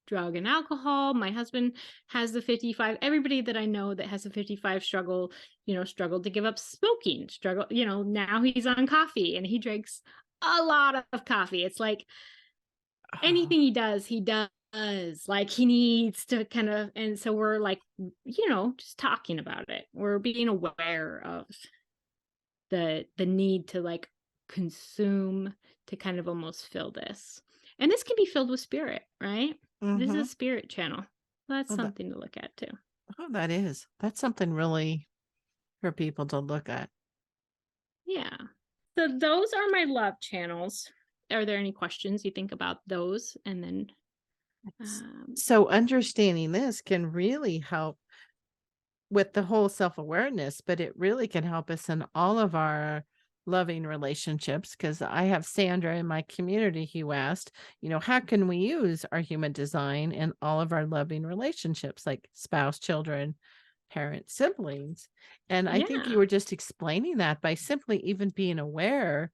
[SPEAKER 2] drug and alcohol. My husband has the 55. Everybody that I know that has a 55 struggled to give up smoking, now he's on coffee and he drinks a lot of coffee. It's like
[SPEAKER 1] Oh,
[SPEAKER 2] anything he does like he needs to kind of, and so we're like, just talking about it. We're being aware of the need to like consume to kind of almost fill this. And this can be filled with spirit, right? This is a
[SPEAKER 1] mhm.
[SPEAKER 2] spirit channel. That's
[SPEAKER 1] Oh,
[SPEAKER 2] something to look at too.
[SPEAKER 1] that is. That's something really for people to look at.
[SPEAKER 2] Yeah. So those are my love channels. Are there any questions you think about those? And then
[SPEAKER 1] S-
[SPEAKER 2] Um,
[SPEAKER 1] So understanding this can really help with the whole self-awareness, but it really can help us in all of our loving relationships. Because I have Sandra in my community who asked, how can we use our human design in all of our loving relationships, like spouse, children, parents, siblings? And I think you
[SPEAKER 2] yeah,
[SPEAKER 1] were just explaining that by simply even being aware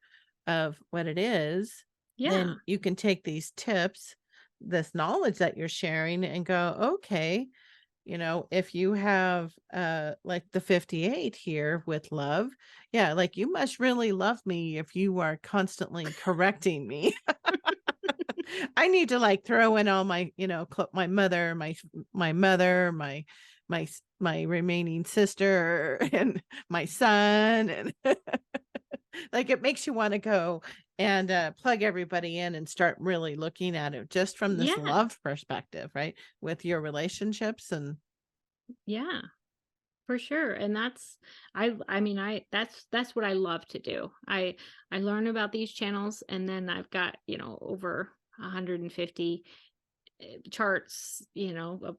[SPEAKER 1] of what it is, then
[SPEAKER 2] yeah,
[SPEAKER 1] you can take these tips, this knowledge that you're sharing, and go, okay, if you have, like the 58 here with love, yeah, like you must really love me if you are constantly correcting me. I need to like throw in all my, my mother, my remaining sister and my son. And like it makes you want to go and plug everybody in and start really looking at it just from this
[SPEAKER 2] yeah,
[SPEAKER 1] love perspective, right? With your relationships and
[SPEAKER 2] yeah. For sure. And I mean, that's what I love to do. I learn about these channels, and then I've got, over 150 charts, I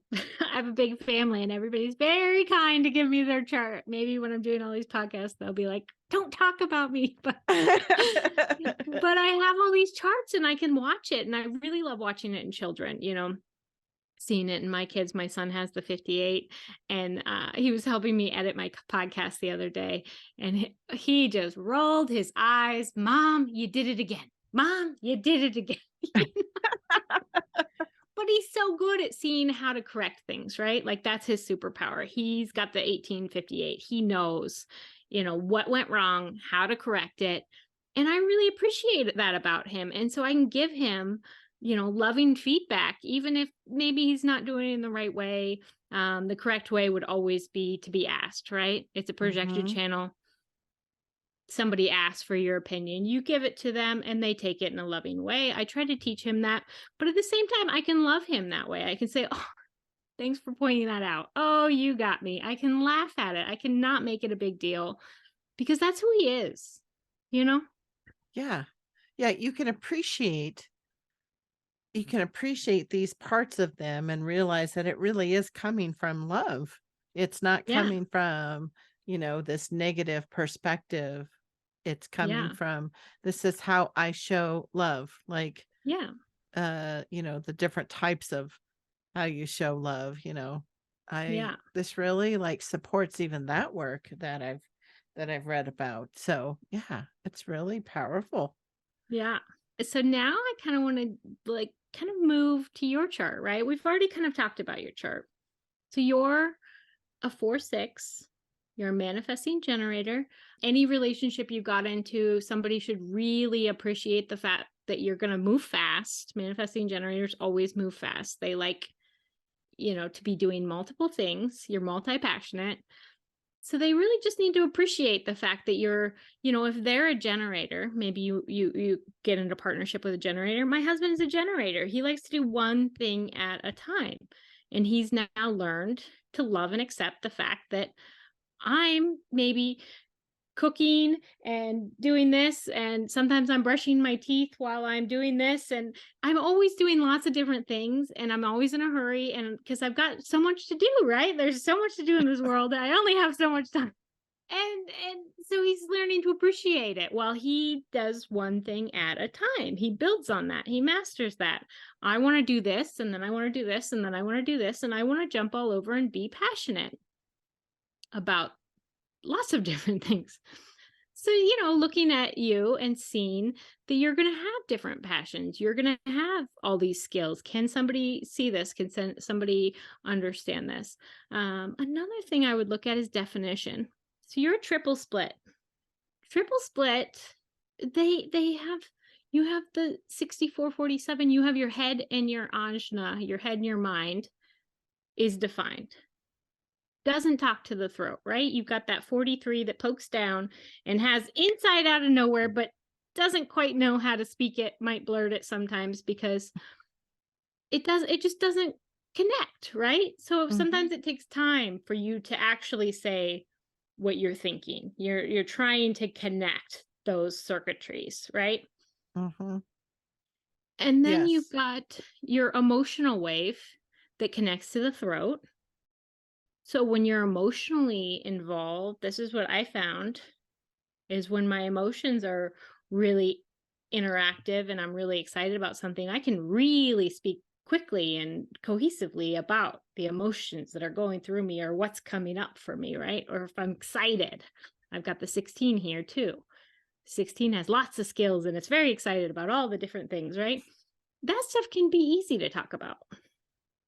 [SPEAKER 2] have a big family, and everybody's very kind to give me their chart. Maybe when I'm doing all these podcasts, they'll be like, "Don't talk about me." But I have all these charts and I can watch it, and I really love watching it in children, seeing it in my kids. My son has the 58, and he was helping me edit my podcast the other day, and he just rolled his eyes. Mom, you did it again. Mom, you did it again. But he's so good at seeing how to correct things, right? Like that's his superpower. He's got the 1858. He knows, what went wrong, how to correct it. And I really appreciate that about him. And so I can give him, loving feedback, even if maybe he's not doing it in the right way. The correct way would always be to be asked, right? It's a projected
[SPEAKER 1] Mhm.
[SPEAKER 2] channel. Somebody asks for your opinion, you give it to them and they take it in a loving way. I try to teach him that, but at the same time, I can love him that way. I can say, "Oh, thanks for pointing that out. Oh, you got me." I can laugh at it. I cannot make it a big deal because that's who he is, you know?
[SPEAKER 1] Yeah. Yeah, you can appreciate these parts of them and realize that it really is coming from love. It's not
[SPEAKER 2] Yeah.
[SPEAKER 1] coming from, this negative perspective. It's coming
[SPEAKER 2] Yeah.
[SPEAKER 1] from, this is how I show love. Like,
[SPEAKER 2] Yeah.
[SPEAKER 1] the different types of how you show love, I
[SPEAKER 2] Yeah.
[SPEAKER 1] this really like supports even that work that I've read about. So, yeah, it's really powerful.
[SPEAKER 2] Yeah. So now I kind of want to like kind of move to your chart, right? We've already kind of talked about your chart. So you're a 4-6. You're a manifesting generator. Any relationship you got into, somebody should really appreciate the fact that you're going to move fast. Manifesting generators always move fast. They like, to be doing multiple things. You're multi-passionate. So they really just need to appreciate the fact that you're, if they're a generator, maybe you get into partnership with a generator. My husband is a generator. He likes to do one thing at a time. And he's now learned to love and accept the fact that I'm maybe cooking and doing this, and sometimes I'm brushing my teeth while I'm doing this, and I'm always doing lots of different things, and I'm always in a hurry, and because I've got so much to do, right? There's so much to do in this world. I only have so much time. And so he's learning to appreciate it while he does one thing at a time. He builds on that. He masters that. I want to do this, and then I want to do this, and then I want to do this, and I want to jump all over and be passionate about lots of different things. So, looking at you and seeing that you're going to have different passions, you're going to have all these skills. Can somebody see this? Can somebody understand this? Another thing I would look at is definition. So you're a triple split. Triple split, they have, you have the 64-47. You have your head and your ajna, your head and your mind is defined. Doesn't talk to the throat, right? You've got that 43 that pokes down and has inside out of nowhere, but doesn't quite know how to speak it, might blurt it sometimes because it just doesn't connect, right? So
[SPEAKER 1] Mhm.
[SPEAKER 2] sometimes it takes time for you to actually say what you're thinking. You're trying to connect those circuitries, right?
[SPEAKER 1] Mhm.
[SPEAKER 2] And then you've
[SPEAKER 1] Yes.
[SPEAKER 2] got your emotional wave that connects to the throat. So when you're emotionally involved, this is what I found is when my emotions are really interactive and I'm really excited about something, I can really speak quickly and cohesively about the emotions that are going through me or what's coming up for me, right? Or if I'm excited, I've got the 16 here too. 16 has lots of skills and it's very excited about all the different things, right? That stuff can be easy to talk about.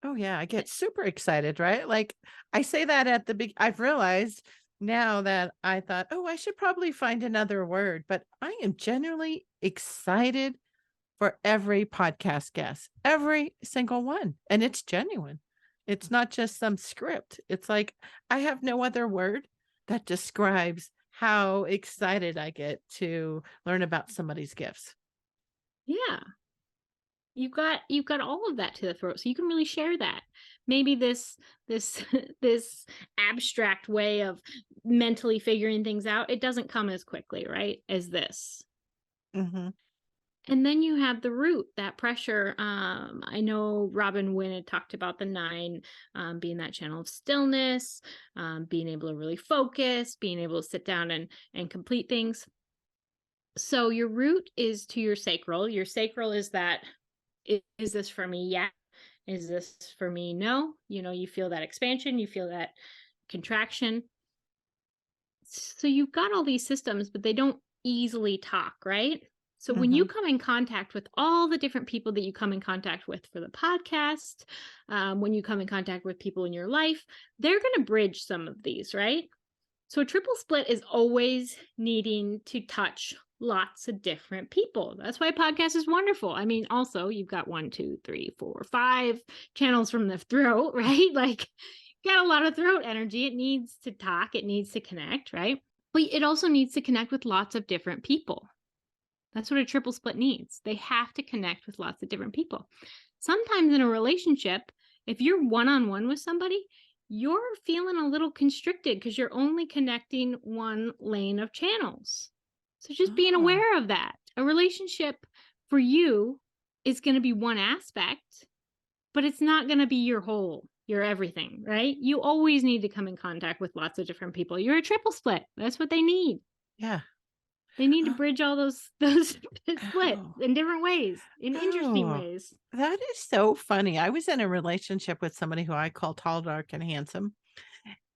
[SPEAKER 1] Oh, yeah, I get super excited, right? Like, I say that at the big I've realized now that I thought, "Oh, I should probably find another word," but I am genuinely excited for every podcast guest, every single one, and it's genuine. It's not just some script. It's like, I have no other word that describes how excited I get to learn about somebody's gifts.
[SPEAKER 2] Yeah. You've got all of that to the throat, so you can really share that. Maybe this this abstract way of mentally figuring things out, it doesn't come as quickly, right, as this.
[SPEAKER 1] Mhm,
[SPEAKER 2] And then you have the root, that pressure. I know Robin Wynn had talked about the nine being that channel of stillness, being able to really focus, being able to sit down and complete things. So your root is to your sacral. Your sacral is that is this for me? Yeah. Is this for me? No. You know, you feel that expansion, you feel that contraction. So you've got all these systems, but they don't easily talk, right? So when you
[SPEAKER 1] mhm,
[SPEAKER 2] come in contact with all the different people that you come in contact with for the podcast, when you come in contact with people in your life, they're going to bridge some of these, right? So a triple split is always needing to touch lots of different people. That's why podcast is wonderful. I mean, also you've got 1, 2, 3, 4, 5 channels from the throat, right? Like got a lot of throat energy. It needs to talk, it needs to connect, right? But it also needs to connect with lots of different people. That's what a triple split needs. They have to connect with lots of different people. Sometimes in a relationship, if you're one on one with somebody, you're feeling a little constricted because you're only connecting one lane of channels. So just being
[SPEAKER 1] oh,
[SPEAKER 2] aware of that. A relationship for you is going to be one aspect, but it's not going to be your whole, your everything, right? You always need to come in contact with lots of different people. You're a triple split. That's what they need.
[SPEAKER 1] yeah.
[SPEAKER 2] They need to
[SPEAKER 1] Oh,
[SPEAKER 2] bridge all those splits
[SPEAKER 1] oh,
[SPEAKER 2] in different ways, in interesting
[SPEAKER 1] oh,
[SPEAKER 2] ways.
[SPEAKER 1] that is so funny. I was in a relationship with somebody who I call tall, dark, and handsome.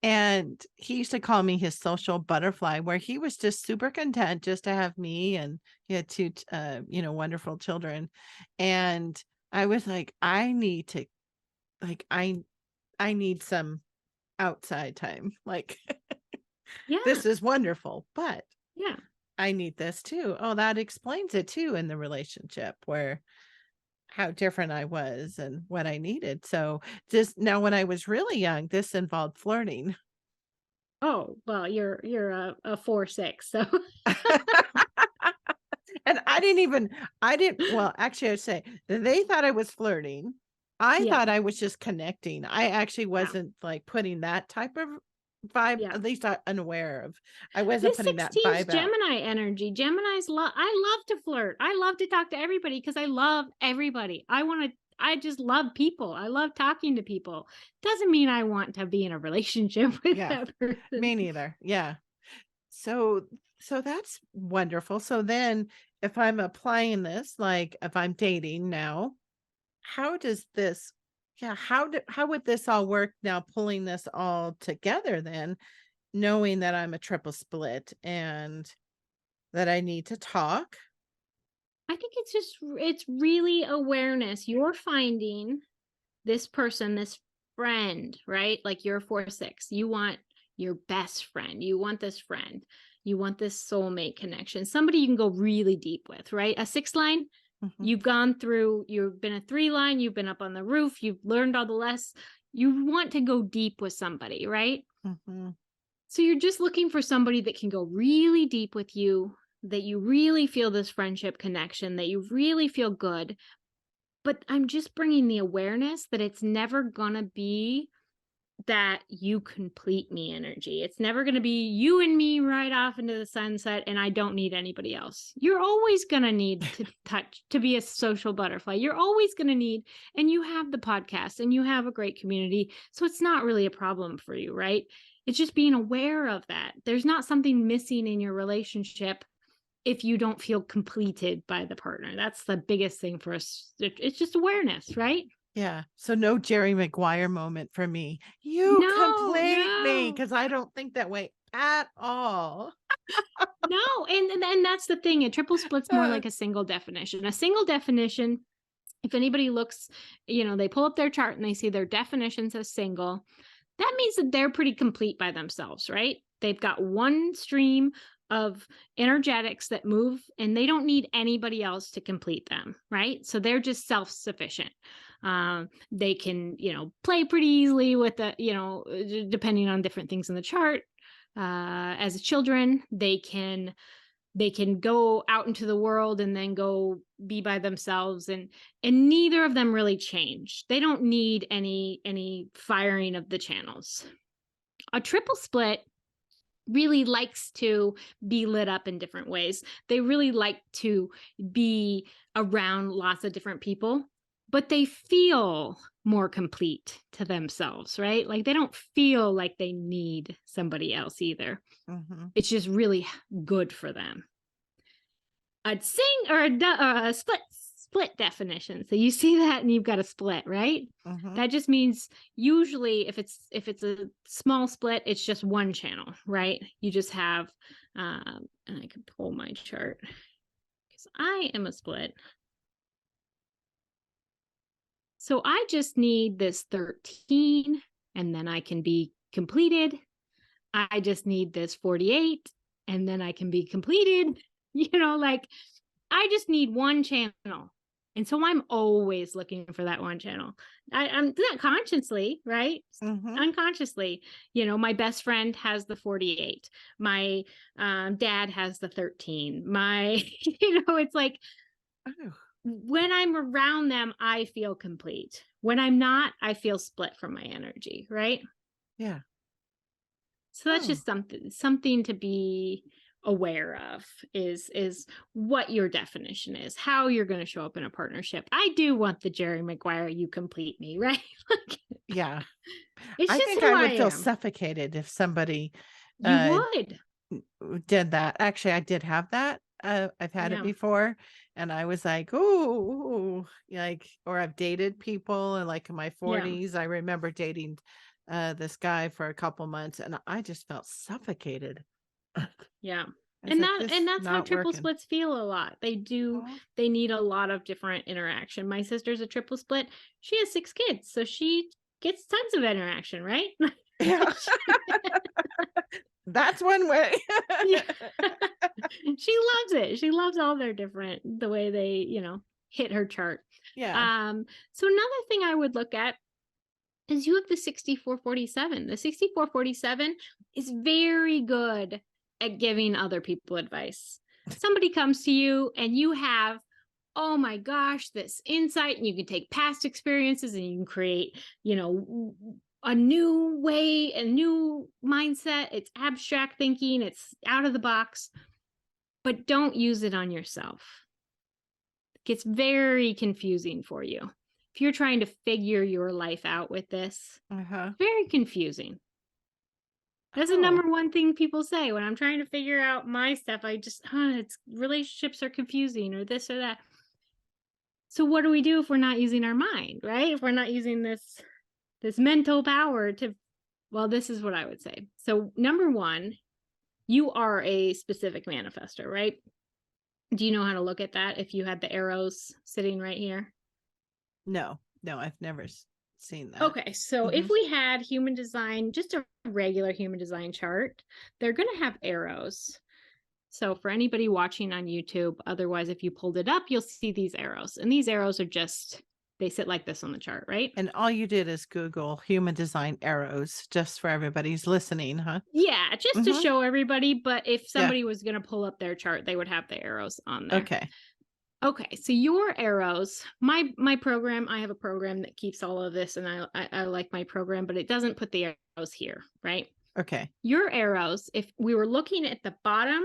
[SPEAKER 1] And he used to call me his social butterfly, where he was just super content just to have me, and he had 2, wonderful children. And I was like, I need to, like, I need some outside time. Like,
[SPEAKER 2] Yeah,
[SPEAKER 1] this is wonderful, but
[SPEAKER 2] yeah.
[SPEAKER 1] I need this too. Oh, that explains it too in the relationship where how different I was and what I needed. So just now when I was really young, this involved flirting.
[SPEAKER 2] Oh, well, you're a 4-6, so
[SPEAKER 1] And I didn't well, actually, I would say they thought I was flirting. I
[SPEAKER 2] yeah,
[SPEAKER 1] thought I was just connecting. I actually
[SPEAKER 2] yeah,
[SPEAKER 1] wasn't, like, putting that type of vibe,
[SPEAKER 2] yeah.
[SPEAKER 1] at least I unaware of. I wasn't
[SPEAKER 2] This
[SPEAKER 1] putting that
[SPEAKER 2] 16's
[SPEAKER 1] vibe out.
[SPEAKER 2] Gemini energy. Gemini's I love to flirt. I love to talk to everybody because I love everybody. I just love people. I love talking to people. Doesn't mean I want to be in a relationship with
[SPEAKER 1] Yeah,
[SPEAKER 2] that person.
[SPEAKER 1] me neither. Yeah. So so that's wonderful. So then if I'm applying this, like, if I'm dating now, how does this yeah, how would this all work now pulling this all together then, knowing that I'm a triple split and that I need to talk?
[SPEAKER 2] I think it's really awareness. You're finding this person, this friend, right? Like you're 4-6. You want your best friend. You want this friend. You want this soulmate connection. Somebody you can go really deep with, right? A 6 line,
[SPEAKER 1] Mhm,
[SPEAKER 2] you've gone through, you've been a 3 line, you've been up on the roof, you've learned all the less. You want to go deep with somebody, right?
[SPEAKER 1] mhm.
[SPEAKER 2] So you're just looking for somebody that can go really deep with you, that you really feel this friendship connection, that you really feel good. But I'm just bringing the awareness that it's never gonna be that you complete me energy. It's never going to be you and me right off into the sunset and I don't need anybody else. You're always going to need to touch, to be a social butterfly. You're always going to need, and you have the podcast and you have a great community. So it's not really a problem for you, right? It's just being aware of that. There's not something missing in your relationship if you don't feel completed by the partner. That's the biggest thing for us. It's just awareness, right?
[SPEAKER 1] Yeah. So no Jerry Maguire moment for me. You complete me,
[SPEAKER 2] No.
[SPEAKER 1] because I don't think that way at all.
[SPEAKER 2] No, and that's the thing. A triple split's more like a single definition. A single definition, if anybody looks, they pull up their chart and they see their definitions as single, that means that they're pretty complete by themselves, right? They've got one stream of energetics that move and they don't need anybody else to complete them, right? So they're just self-sufficient. They can, play pretty easily with the, depending on different things in the chart. As children, they can go out into the world and then go be by themselves, and neither of them really change. They don't need any firing of the channels. A triple split really likes to be lit up in different ways. They really like to be around lots of different people, but they feel more complete to themselves, right? Like they don't feel like they need somebody else either.
[SPEAKER 1] Mm-hmm.
[SPEAKER 2] It's just really good for them. A split definition. So you see that and you've got a split, right?
[SPEAKER 1] Mm-hmm.
[SPEAKER 2] That just means usually if it's a small split, it's just one channel, right? You just have, and I can pull my chart because I am a split. So I just need this 13 and then I can be completed. I just need this 48 and then I can be completed. I just need one channel. And so I'm always looking for that one channel. I'm not consciously, right?
[SPEAKER 1] Mm-hmm.
[SPEAKER 2] Unconsciously, my best friend has the 48. My dad has the 13. It's like, when I'm around them, I feel complete. When I'm not, I feel split from my energy, right?
[SPEAKER 1] Yeah.
[SPEAKER 2] So that's just something to be aware of is what your definition is, how you're going to show up in a partnership. I do want the Jerry Maguire, you complete me, right?
[SPEAKER 1] Yeah.
[SPEAKER 2] It's
[SPEAKER 1] I
[SPEAKER 2] just
[SPEAKER 1] think
[SPEAKER 2] who
[SPEAKER 1] I would feel
[SPEAKER 2] am.
[SPEAKER 1] suffocated if somebody
[SPEAKER 2] You would.
[SPEAKER 1] did that. Actually, I did have that. I've had it before, and I was like, ooh, like, or I've dated people in like in my 40s. I remember dating this guy for a couple months, and I just felt suffocated.
[SPEAKER 2] Yeah.
[SPEAKER 1] And
[SPEAKER 2] That's how triple splits feel a lot. They do.
[SPEAKER 1] Aww.
[SPEAKER 2] They need a lot of different interaction. My sister's a triple split. She has 6 kids, so she gets tons of interaction, right?
[SPEAKER 1] Yeah. That's one way.
[SPEAKER 2] Yeah. She loves it. She loves all their the way they, hit her chart.
[SPEAKER 1] Yeah.
[SPEAKER 2] So another thing I would look at is you have the 6447. The 6447 is very good at giving other people advice. Somebody comes to you and you have, oh my gosh, this insight, and you can take past experiences and you can create, a new way, a new mindset. It's abstract thinking. It's out of the box, but don't use it on yourself. It gets very confusing for you. If you're trying to figure your life out with this, very confusing. That's the number one thing people say when I'm trying to figure out my stuff. I just, it's relationships are confusing or this or that. So what do we do if we're not using our mind, right? If we're not using this mental power well, this is what I would say. So number one, you are a specific manifestor, right? Do you know how to look at that if you had the arrows sitting right here?
[SPEAKER 1] No, I've never seen that.
[SPEAKER 2] Okay, so if we had human design, just a regular human design chart, they're going to have arrows. So for anybody watching on YouTube, otherwise, if you pulled it up, you'll see these arrows. And these arrows are they sit like this on the chart, right?
[SPEAKER 1] And all you did is Google human design arrows, just for everybody's listening, huh?
[SPEAKER 2] Yeah, just to show everybody. But if somebody was going to pull up their chart, they would have the arrows on there.
[SPEAKER 1] Okay.
[SPEAKER 2] Okay, so your arrows, my program, I have a program that keeps all of this, and I like my program, but it doesn't put the arrows here, right?
[SPEAKER 1] Okay.
[SPEAKER 2] Your arrows, if we were looking at the bottom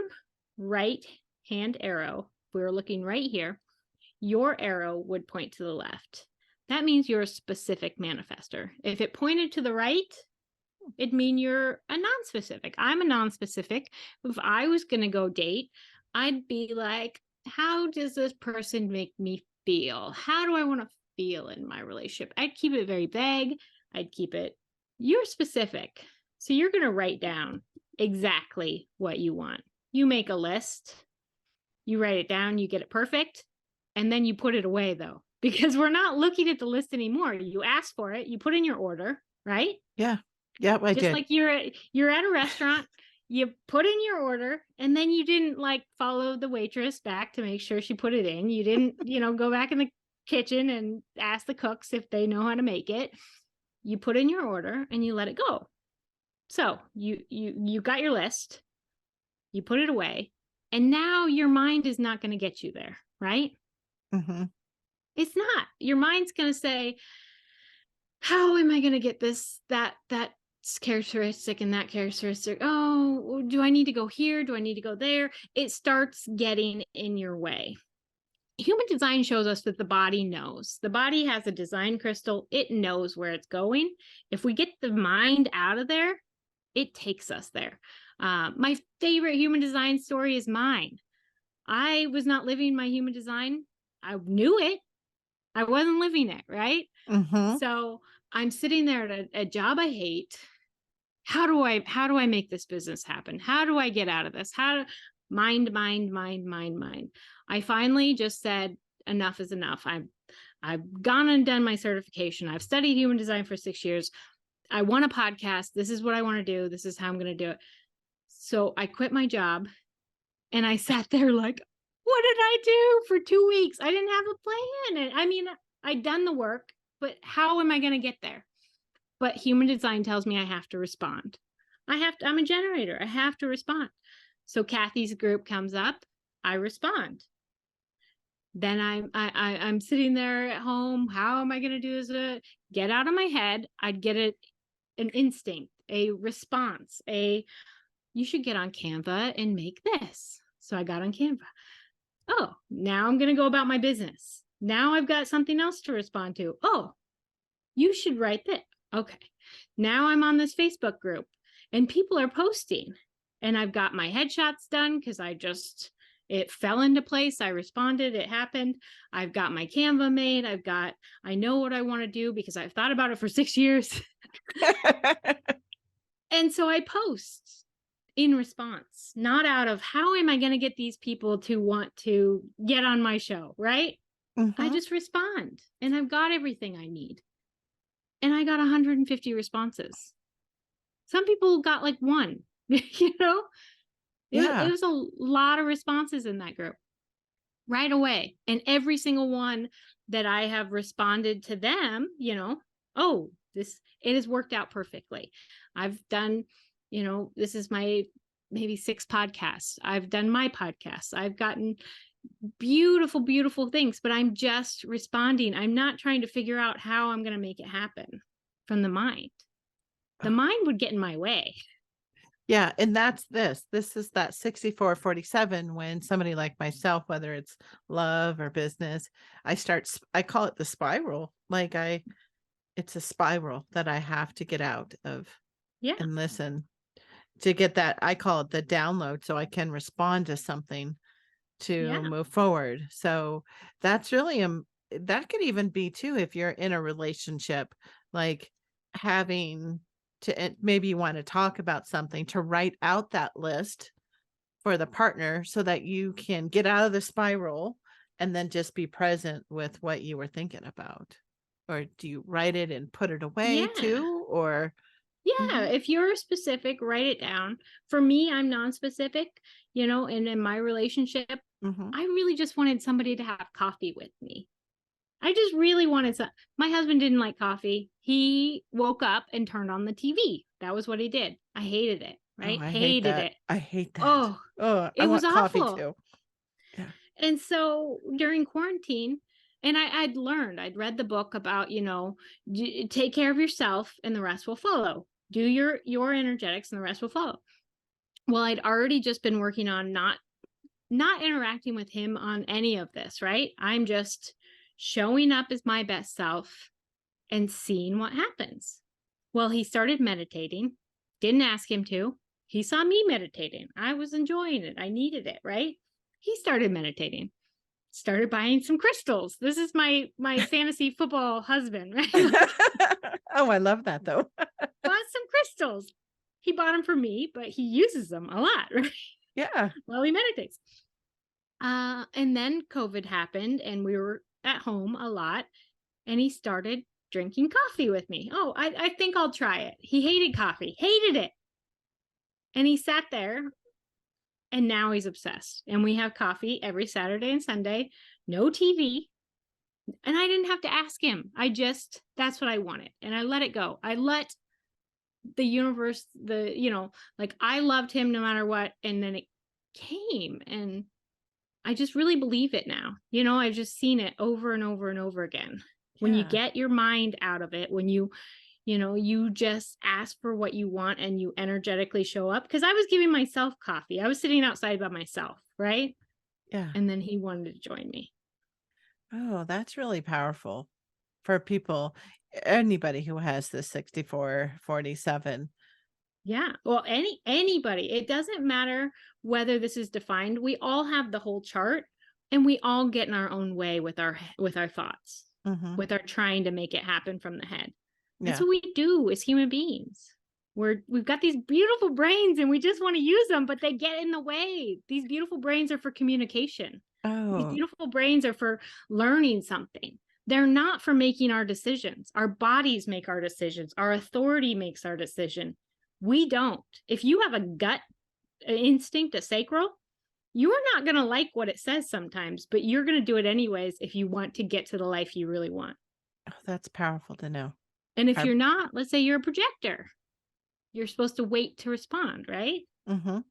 [SPEAKER 2] right hand arrow, if we were looking right here, your arrow would point to the left. That means you're a specific manifester. If it pointed to the right, it'd mean you're a non-specific. I'm a non-specific. If I was going to go date, I'd be like, how does this person make me feel? How do I want to feel in my relationship? I'd keep it very vague. You're specific. So you're going to write down exactly what you want. You make a list, you write it down, you get it perfect, and then you put it away though, because we're not looking at the list anymore. You ask for it, you put in your order, right?
[SPEAKER 1] Yeah. Yep, I
[SPEAKER 2] Just
[SPEAKER 1] did.
[SPEAKER 2] like you're at a restaurant, you put in your order, and then you didn't like follow the waitress back to make sure she put it in. You didn't, go back in the kitchen and ask the cooks if they know how to make it. You put in your order and you let it go. So you got your list, you put it away, and now your mind is not going to get you there, right?
[SPEAKER 1] Mm-hmm.
[SPEAKER 2] It's not. Your mind's going to say, how am I going to get that characteristic and that characteristic? Oh, do I need to go here? Do I need to go there? It starts getting in your way. Human design shows us that the body knows. The body has a design crystal. It knows where it's going. If we get the mind out of there, it takes us there. My favorite human design story is mine. I was not living my human design. I knew it. I wasn't living it, right?
[SPEAKER 1] Mm-hmm.
[SPEAKER 2] So I'm sitting there at a job I hate. How do I make this business happen? How do I get out of this? Mind. I finally just said, enough is enough. I've gone and done my certification. I've studied human design for 6 years. I want a podcast. This is what I want to do. This is how I'm going to do it. So I quit my job and I sat there like, what did I do for 2 weeks? I didn't have a plan. And I mean, I'd done the work, but how am I going to get there? But human design tells me I have to respond. I'm a generator. I have to respond. So Kathy's group comes up, I respond. Then I'm sitting there at home. How am I going to do this? Get out of my head. I'd get an instinct, a response, you should get on Canva and make this. So I got on Canva. Oh, now I'm going to go about my business. Now I've got something else to respond to. Oh, you should write this. Okay. Now I'm on this Facebook group and people are posting and I've got my headshots done because it fell into place. I responded. It happened. I've got my Canva made. I know what I want to do because I've thought about it for 6 years. And so I post in response, not out of how am I going to get these people to want to get on my show, right?
[SPEAKER 1] Mm-hmm.
[SPEAKER 2] I just respond and I've got everything I need. And I got 150 responses. Some people got like one,
[SPEAKER 1] Yeah.
[SPEAKER 2] It was a lot of responses in that group right away. And every single one that I have responded to them, it has worked out perfectly. I've done, this is my maybe 6 podcasts. I've done my podcasts. I've gotten beautiful, beautiful things, but I'm just responding. I'm not trying to figure out how I'm going to make it happen from the mind. The mind would get in my way.
[SPEAKER 1] Yeah. And this is that 64-47 when somebody like myself, whether it's love or business, I call it the spiral. It's a spiral that I have to get out of and listen to get that. I call it the download so I can respond to something to move forward. So that's really, that could even be too, if you're in a relationship, like having to, maybe you want to talk about something, to write out that list for the partner so that you can get out of the spiral and then just be present with what you were thinking about. Or do you write it and put it away too? Or
[SPEAKER 2] if you're specific, write it down. For me, I'm non-specific, and in my relationship, I really just wanted somebody to have coffee with me. I just really wanted my husband didn't like coffee. He woke up and turned on the TV. That was what he did. I hated it, right?
[SPEAKER 1] I
[SPEAKER 2] hated it.
[SPEAKER 1] I hate that.
[SPEAKER 2] Oh,
[SPEAKER 1] I
[SPEAKER 2] it was
[SPEAKER 1] want coffee
[SPEAKER 2] awful.
[SPEAKER 1] too. Yeah.
[SPEAKER 2] And so during quarantine, and I'd read the book about, take care of yourself and the rest will follow. Do your energetics and the rest will follow. Well, I'd already just been working on not interacting with him on any of this, right? I'm just showing up as my best self and seeing what happens. Well, he started meditating. Didn't ask him to. He saw me meditating. I was enjoying it. I needed it, right? He started meditating. Started buying some crystals. This is my fantasy football husband, right?
[SPEAKER 1] Oh, I love that though.
[SPEAKER 2] Bought some crystals. He bought them for me, but he uses them a lot, right?
[SPEAKER 1] Yeah.
[SPEAKER 2] While he meditates. And then COVID happened and we were at home a lot and he started drinking coffee with me. Oh, I think I'll try it. He hated coffee, hated it. And he sat there and now he's obsessed. And we have coffee every Saturday and Sunday, no TV. And I didn't have to ask him. That's what I wanted. And I let it go. I let the universe, I loved him no matter what. And then it came and I just really believe it now. I've just seen it over and over and over again. When you
[SPEAKER 1] Yeah.
[SPEAKER 2] get your mind out of it, when you just ask for what you want and you energetically show up. Because I was giving myself coffee. I was sitting outside by myself, right?
[SPEAKER 1] Yeah.
[SPEAKER 2] And then he wanted to join me.
[SPEAKER 1] Oh, that's really powerful for people, anybody who has this 64-47.
[SPEAKER 2] Yeah. Well, anybody. It doesn't matter whether this is defined. We all have the whole chart and we all get in our own way with our thoughts,
[SPEAKER 1] Mhm.
[SPEAKER 2] with our trying to make it happen from the head. That's
[SPEAKER 1] Yeah.
[SPEAKER 2] what we do as human beings. We've got these beautiful brains and we just want to use them, but they get in the way. These beautiful brains are for communication. These
[SPEAKER 1] Oh,
[SPEAKER 2] beautiful brains are for learning something. They're not for making our decisions. Our bodies make our decisions. Our authority makes our decision. We don't. If you have a gut instinct, a sacral, you are not going to like what it says sometimes, but you're going to do it anyways if you want to get to the life you really want.
[SPEAKER 1] oh, that's powerful to know.
[SPEAKER 2] And if
[SPEAKER 1] Our
[SPEAKER 2] you're not, let's say you're a projector, you're supposed to wait to respond, right?
[SPEAKER 1] Mhm.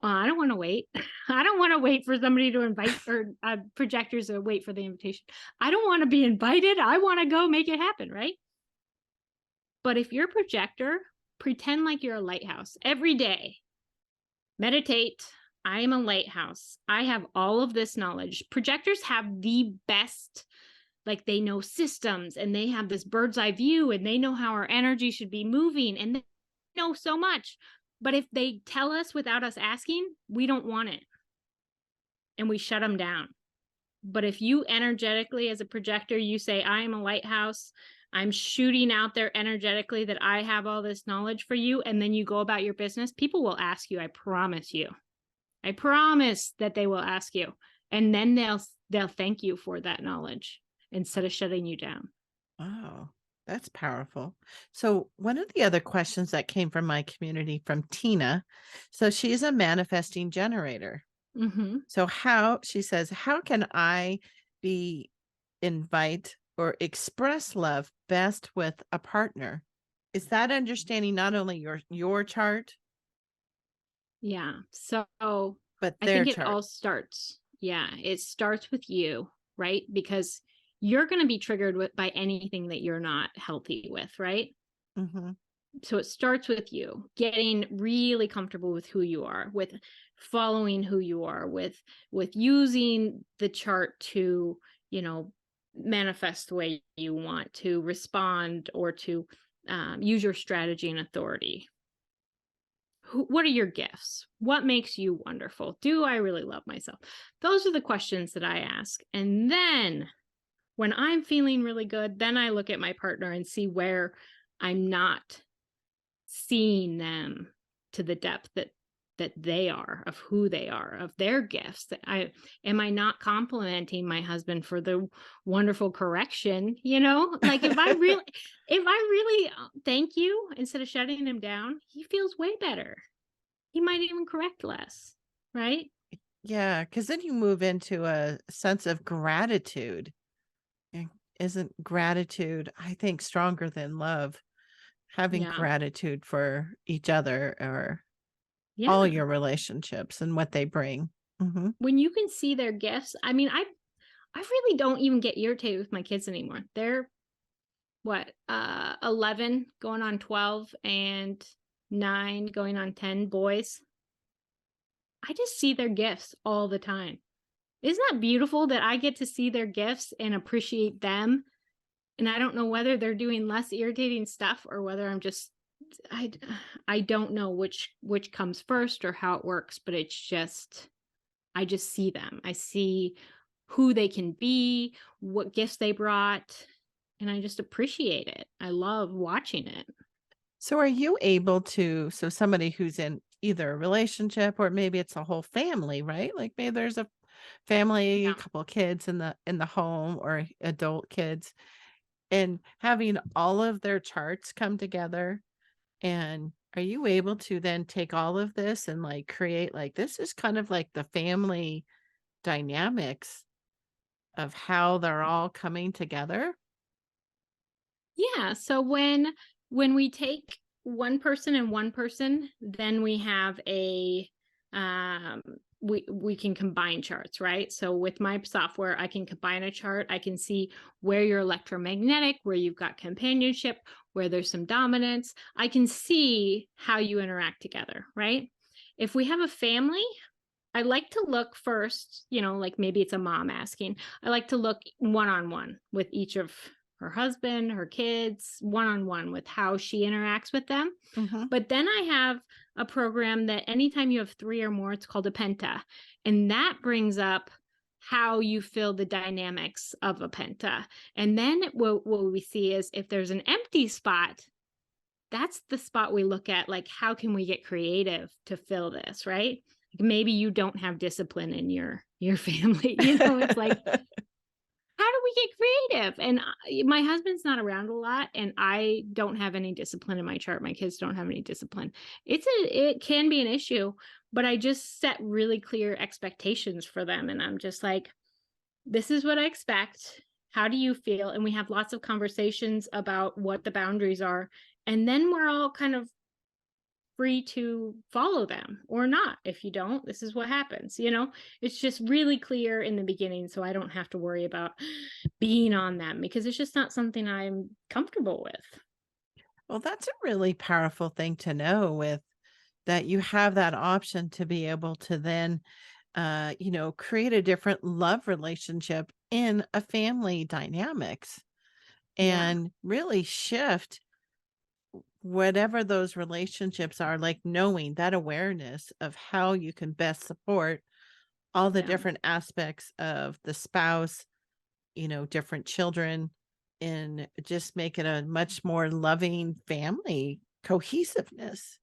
[SPEAKER 2] I don't want to wait. I don't want to wait for somebody to invite or projectors to wait for the invitation. I don't want to be invited. I want to go make it happen, right? But if you're a projector, pretend like you're a lighthouse every day. Meditate. I am a lighthouse. I have all of this knowledge. Projectors have the best, like they know systems and they have this bird's eye view and they know how our energy should be moving and they know so much. But if they tell us without us asking, we don't want it and we shut them down. But if you energetically, as a projector, you say, I am a lighthouse, I'm shooting out there energetically that I have all this knowledge for you, and then you go about your business, people will ask you, I promise you. I promise that they will ask you. And then they'll thank you for that knowledge instead of shutting you down.
[SPEAKER 1] Oh, that's powerful. So, one of the other questions that came from my community from Tina, so she's a manifesting generator.
[SPEAKER 2] Mm-hmm.
[SPEAKER 1] So she says, how can I be invite or express love best with a partner? Is that understanding not only your chart,
[SPEAKER 2] Yeah. So
[SPEAKER 1] but
[SPEAKER 2] I
[SPEAKER 1] their
[SPEAKER 2] think it
[SPEAKER 1] chart?
[SPEAKER 2] all starts. Yeah. It starts with you, right? Because you're going to be triggered by anything that you're not healthy with, right?
[SPEAKER 1] Mm-hmm.
[SPEAKER 2] So it starts with you getting really comfortable with who you are, with following who you are, with using the chart to, manifest the way you want to respond or to use your strategy and authority. What are your gifts? What makes you wonderful? Do I really love myself? Those are the questions that I ask. And then when I'm feeling really good, then I look at my partner and see where I'm not seeing them to the depth that they are, of who they are, of their gifts. Am I not complimenting my husband for the wonderful correction? Like if I really thank you instead of shutting him down, he feels way better. He might even correct less, right?
[SPEAKER 1] Yeah, because then you move into a sense of gratitude. And isn't gratitude, I think, stronger than love? Having
[SPEAKER 2] Yeah.
[SPEAKER 1] gratitude for each other or all
[SPEAKER 2] Yeah.
[SPEAKER 1] your relationships and what they bring. Mhm.
[SPEAKER 2] When you can see their gifts, I mean, I really don't even get irritated with my kids anymore. They're what, 11 going on 12 and 9 going on 10 boys. I just see their gifts all the time. Isn't that beautiful that I get to see their gifts and appreciate them? And I don't know whether they're doing less irritating stuff or whether I'm just I d- I don't know which comes first or how it works, but it's just I just see them. I see who they can be, what gifts they brought, and I just appreciate it. I love watching it.
[SPEAKER 1] So are you able to, so somebody who's in either a relationship or maybe it's a whole family, right? Like maybe there's a family, a
[SPEAKER 2] Yeah.
[SPEAKER 1] couple of kids in the home or adult kids, and having all of their charts come together, and are you able to then take all of this and like create like this is kind of like the family dynamics of how they're all coming together?
[SPEAKER 2] Yeah, so when we take one person, then we have a um we can combine charts, right? So with my software, I can combine a chart. I can see where you're electromagnetic, where you've got companionship, where there's some dominance. I can see how you interact together, right? If we have a family, I like to look first, like maybe it's a mom asking. I like to look one on one with each of her husband, her kids, one on one with how she interacts with them.
[SPEAKER 1] Mhm.
[SPEAKER 2] But then I have a program that anytime you have three or more, it's called a penta. And that brings up how you feel the dynamics of a penta. And then what we see is if there's an empty spot, that's the spot we look at, like, how can we get creative to fill this, right? Like, maybe you don't have discipline in your family, it's like, how do we get creative? And my husband's not around a lot, and I don't have any discipline in my chart. My kids don't have any discipline. It can be an issue, but I just set really clear expectations for them, and I'm just like, this is what I expect. How do you feel? And we have lots of conversations about what the boundaries are. And then we're all kind of free to follow them or not. If you don't, this is what happens. It's just really clear in the beginning. So I don't have to worry about being on them because it's just not something I'm comfortable with.
[SPEAKER 1] Well, that's a really powerful thing to know with that you have that option to be able to then create a different love relationship in a family dynamics
[SPEAKER 2] Yeah.
[SPEAKER 1] and really shift whatever those relationships are, like knowing that awareness of how you can best support all the
[SPEAKER 2] Yeah.
[SPEAKER 1] different aspects of the spouse, different children, and just make it a much more loving family cohesiveness.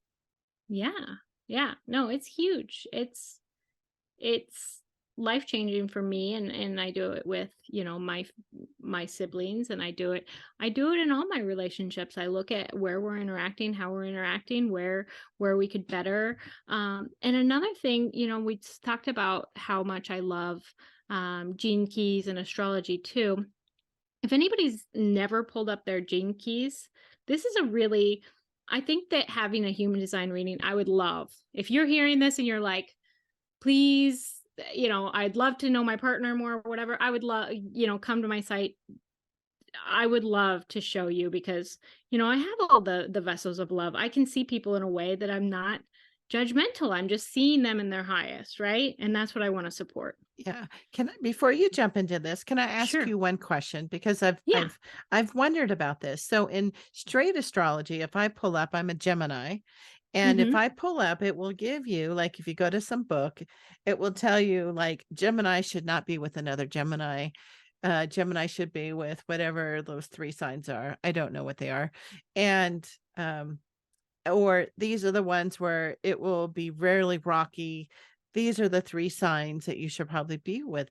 [SPEAKER 2] Yeah. Yeah. No, it's huge. It's life changing for me, and I do it with, my siblings, and I do it in all my relationships. I look at where we're interacting, how we're interacting, where we could better. And another thing, we talked about how much I love gene keys and astrology too. If anybody's never pulled up their gene keys, this is a really I think that having a human design reading, I would love. If you're hearing this and you're like, please, I'd love to know my partner more or whatever, I would love, come to my site. I would love to show you because, I have all the vessels of love. I can see people in a way that I'm not judgmental. I'm just seeing them in their highest, right? And that's what I want to support.
[SPEAKER 1] Yeah. Can I, before you jump into this, can I ask
[SPEAKER 2] Sure.
[SPEAKER 1] you one question? Because I've
[SPEAKER 2] Yeah.
[SPEAKER 1] I've I've wondered about this. So in straight astrology, if I pull up, I'm a Gemini, and if
[SPEAKER 2] Mhm.
[SPEAKER 1] I pull up, it will give you, like, if you go to some book, it will tell you like Gemini should not be with another Gemini. Gemini should be with whatever those three signs are. I don't know what they are. And or these are the ones where it will be rarely rocky. These are the three signs that you should probably be with.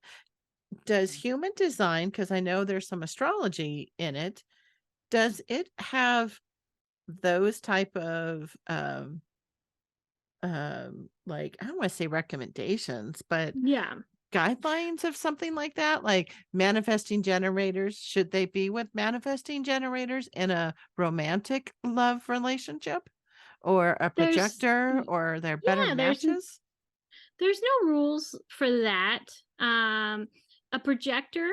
[SPEAKER 1] Does human design, because I know there's some astrology in it, does it have those type of like, I don't want to say recommendations, but
[SPEAKER 2] Yeah.
[SPEAKER 1] guidelines of something like that? Like manifesting generators, should they be with manifesting generators in a romantic love relationship or a
[SPEAKER 2] There's
[SPEAKER 1] projector,
[SPEAKER 2] y
[SPEAKER 1] or they're better
[SPEAKER 2] yeah, there's
[SPEAKER 1] matches?
[SPEAKER 2] There's no rules for that. A projector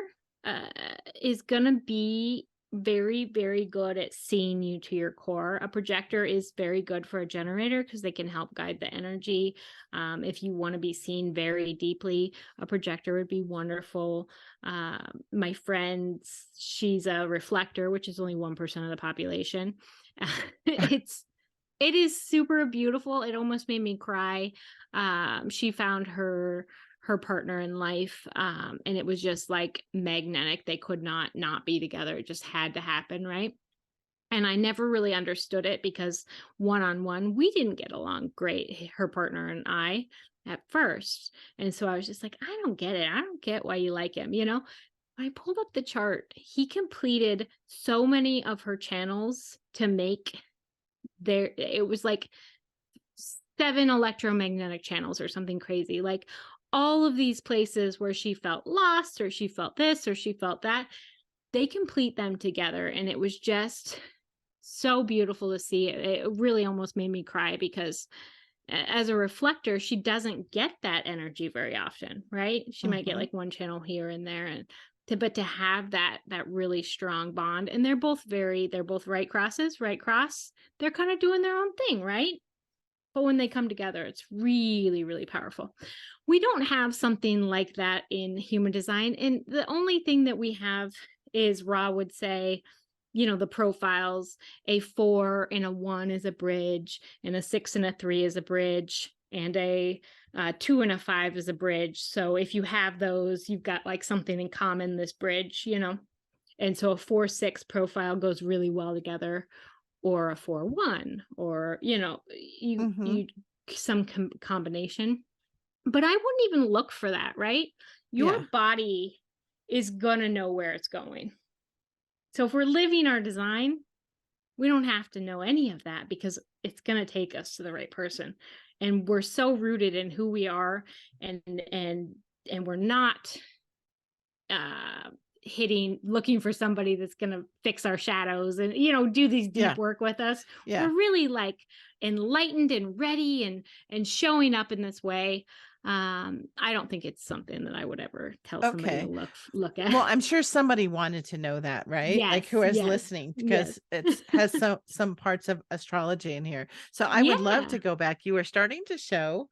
[SPEAKER 2] is going to be very, very good at seeing you to your core. A projector is very good for a generator because they can help guide the energy. If you want to be seen very deeply, a projector would be wonderful. My friend, she's a reflector, which is only 1% of the population. It is super beautiful. It almost made me cry. She found her partner in life, and it was just like magnetic. They could not be together. It just had to happen, right? And I never really understood it because one-on-one, we didn't get along great, her partner and I, at first. And so I was just like, I don't get it. I don't get why you like him, you know? I pulled up the chart. He completed so many of her channels to make it was like 7 electromagnetic channels or something crazy. Like all of these places where she felt lost or she felt this or she felt that, they complete them together. And it was just so beautiful to see. It really almost made me cry because as a reflector, she doesn't get that energy very often, right? She might get like one channel here and there, and but to have that really strong bond. And they're both right crosses, right cross. They're kind of doing their own thing, right? But when they come together, it's really, really powerful. We don't have something like that in human design. And the only thing that we have is Ra would say, the profiles, a 4 and a 1 is a bridge, and a 6 and a 3 is a bridge, and a 2 and a 5 is a bridge. So if you have those, you've got like something in common, this bridge, and so a 4-6 profile goes really well together, or a 4-1, or you some combination. But I wouldn't even look for that, right? Your body is gonna know where it's going. So if we're living our design, we don't have to know any of that because it's going to take us to the right person. And we're so rooted in who we are, and we're not looking for somebody that's going to fix our shadows and do these deep work with us. We're really like enlightened and ready and showing up in this way. I don't think it's something that I would ever tell somebody to look at.
[SPEAKER 1] Well, I'm sure somebody wanted to know that, right?
[SPEAKER 2] Yes,
[SPEAKER 1] like who is listening, because it has some parts of astrology in here. So I would love to go back. You were starting to show